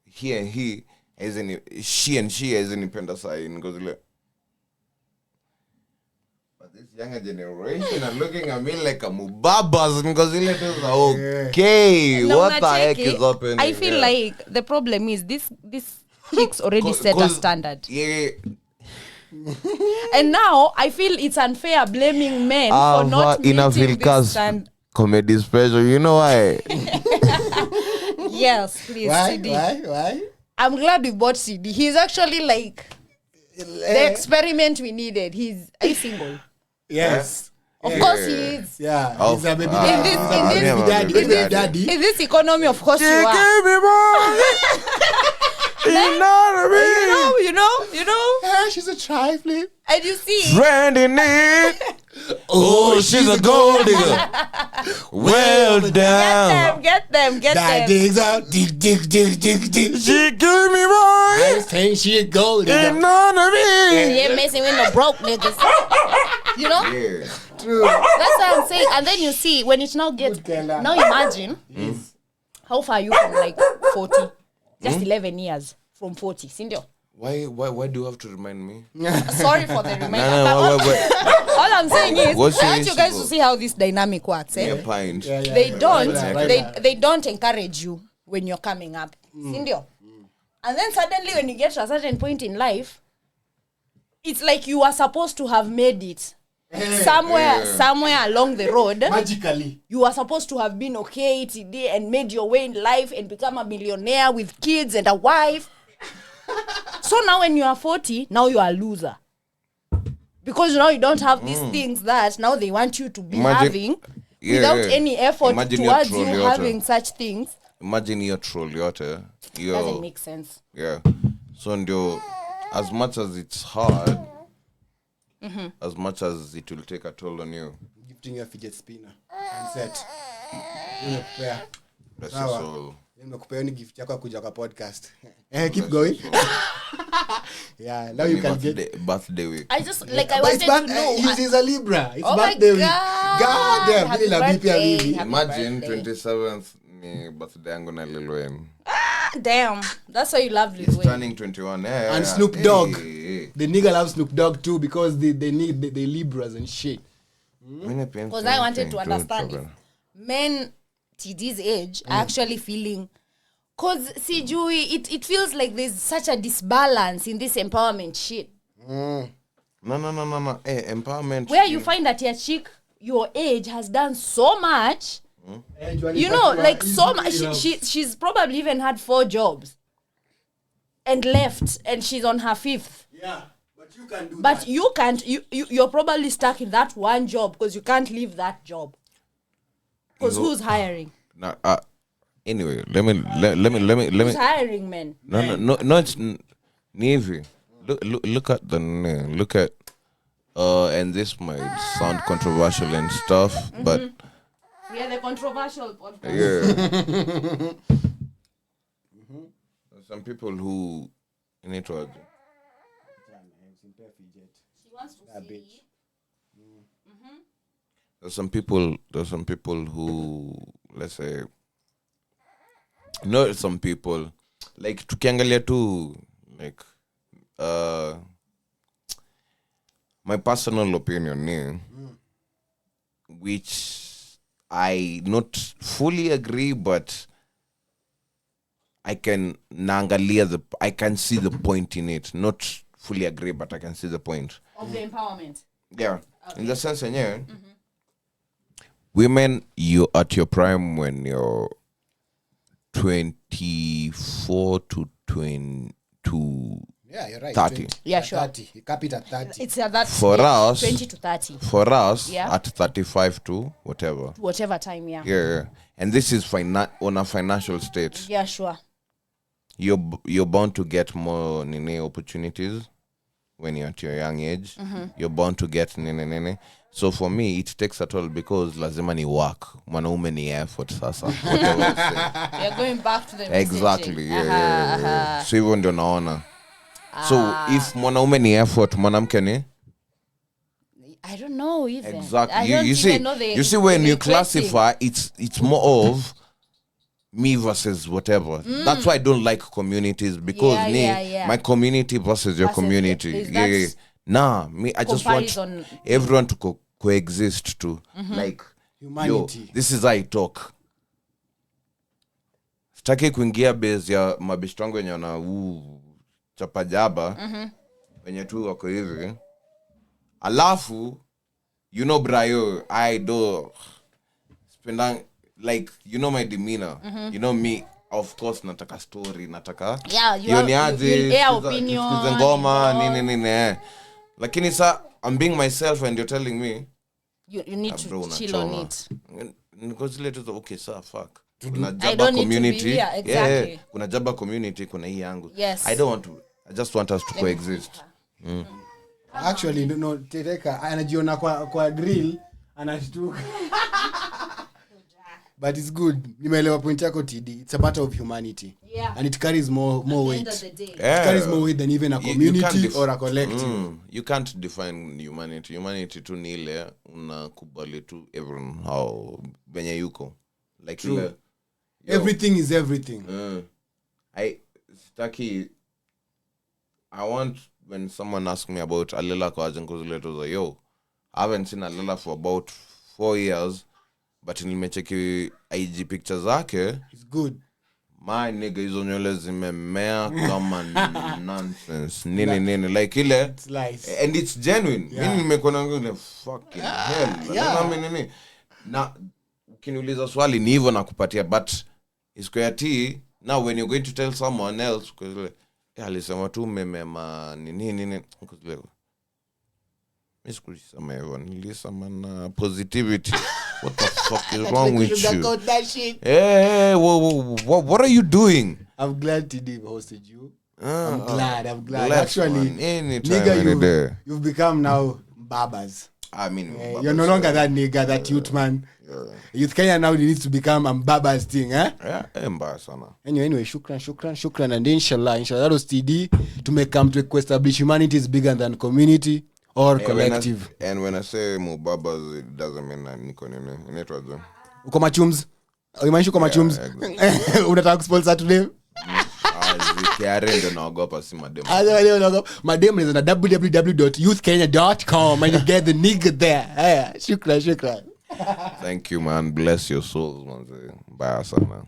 he and he she as independent side because but this younger generation are looking at me like a mubabas because okay no, what the heck is happening. I feel like the problem is this chicks already set a standard. Yeah. And now I feel it's unfair blaming men for not meeting this standard. Comedy special, you know why? Yes, please. CD. Why? I'm glad we bought CD. He's actually like the experiment we needed. He's single. Yes. Of course he is. Yeah. He's a baby daddy. In this economy, of course you are. You know. Yeah, she's a trifling. And you see. Friend in need. Oh, she's a gold digger. Well done. Get them. That digs out. Dig. She gave me right. I think she a gold digger. And none of me. You ain't messing with no broke niggas. You know? Yeah. True. That's what I'm saying. And then you see, when it now gets... Now imagine how far are you from like 40? Just 11 years from 40, sindio? Why do you have to remind me? Sorry for the reminder. No, all I'm saying is, I want you guys bro? to see how this dynamic works. Yeah, pint. They don't encourage you when you're coming up, sindio? And then suddenly when you get to a certain point in life, it's like you are supposed to have made it. Somewhere along the road, magically you are supposed to have been okay today and made your way in life and become a millionaire with kids and a wife. So now when you are 40, now you are a loser, because now you don't have these things that now they want you to be having without any effort towards you having such things. Imagine you're troll yote. Doesn't make sense. Yeah. So ndio, as much as it's hard, as much as it will take a toll on you. Gifting you a fidget spinner and set. Nimekupea. That's so. Nimekupea ni gift yako kuja kwa podcast. Keep going. Yeah, now you can get birthday week. I just like I wanted to know. He's a Libra. It's birthday week. God damn, really la baby. Imagine 27th ni birthday yangu na Lil Wayne. Damn, that's why you love Lil Wayne. Turning 21. And Snoop Dogg. The nigga loves Snoop Dogg too because they Libras and shit. Because I wanted to understand if men to this age are actually feeling, because it feels like there's such a disbalance in this empowerment shit. No. Empowerment. Where you find that your chick, your age has done so much. You know, like so much. She's probably even had 4 jobs and left, and she's on her 5th. Yeah, but you can do that. But you can't. You're probably stuck in that one job because you can't leave that job. Because who's hiring? No. Anyway, let me. Who's hiring men? No. It's Navy. Look at look at. And this might sound controversial and stuff, but. We are the controversial podcast. Yeah. Some people who need to. She wants to see. There's some people who, let's say, not some people, like tukiangalia tu, like, my personal opinion, which I not fully agree, but I can I can see the point in it. Not fully agree, but I can see the point Of the empowerment. Yeah, okay. In the sense, women, you at your prime when you're 24 to 22. Yeah, you're right. 30. Yeah, sure. 30. You cap it at 30. It's at that for us 20 to 30. For us, yeah. At 35 to whatever time, yeah. Yeah. And this is on a financial state. Yeah, sure. You're bound to get more opportunities when you're at your young age. You're bound to get So for me, it takes a toll because lazima ni work. Mwanaume ni effort sasa. You're going back to the exactly. Yeah. So hivyo ndio naona. So if mwanaume ni effort, mwanamke ni? I don't know even. Exactly. You see when you classify, it's more of me versus whatever. That's why I don't like communities because my community versus your community. Yeah. Nah, me I just want everyone to coexist too. Like humanity. Yo, this is how I talk. Sitaki kuingia base ya mabishto wangu wenye wana chapajaba wenye tu wako hivi. Alafu you know brayo I do spendang like you know my demeanor. You know me, of course nataka story, nataka you air opinion, ngoma nini. Lakini sa I'm being myself and you're telling me you need to chill on it. Because later okay sir fuck. Kuna jaba community. Exactly. Yeah, kuna jaba community, kuna hii yangu. Yes. I just want us to coexist. Actually no Tereka anajiona kwa grill anashtuka. But it's good. Nimeelewa point yako TD. It's a matter of humanity. Yeah. And it carries more weight. It carries more weight than even a community or a collective. You can't define humanity. Humanity tu ni ile unakubali tu everyone how venye yuko. Like Everything is everything. I want, when someone asks me about Alela kwa Ajankuzuleto, yo, I haven't seen Alela for about 4 years, but nimecheki IG pictures zake. It's good. My nigga, hizo nywele zimemea kama nonsense. Nini like ile. It's nice. And it's genuine. Mimi nimekuona ngine fucking hell. Yeah. Na ukiniuliza swali ni hivyo nakupatia, but Square T, now when you're going to tell someone else, alisema tu memema nini nilisema na positivity. What the fuck is wrong with you? Hey, what are you doing? I'm glad TD hosted you. I'm glad. Actually, nigga, you've become now Babas. I mean, you're no longer that nigga, that youth man. Youth Kenya now needs to become a Babas thing, eh? Yeah, embarrassing. Anyway, shukran, and inshallah, that was TD to make come to establish humanity is bigger than community or collective. When I say Babas, it doesn't mean I'm Nikon. Uko machums? Umaishi uko machums? Unataka kusponsor today? Madem is on www.youthkenya.com and you get the nigga there. Shukran. Thank you, man. Bless your souls, man. Bye, Asana.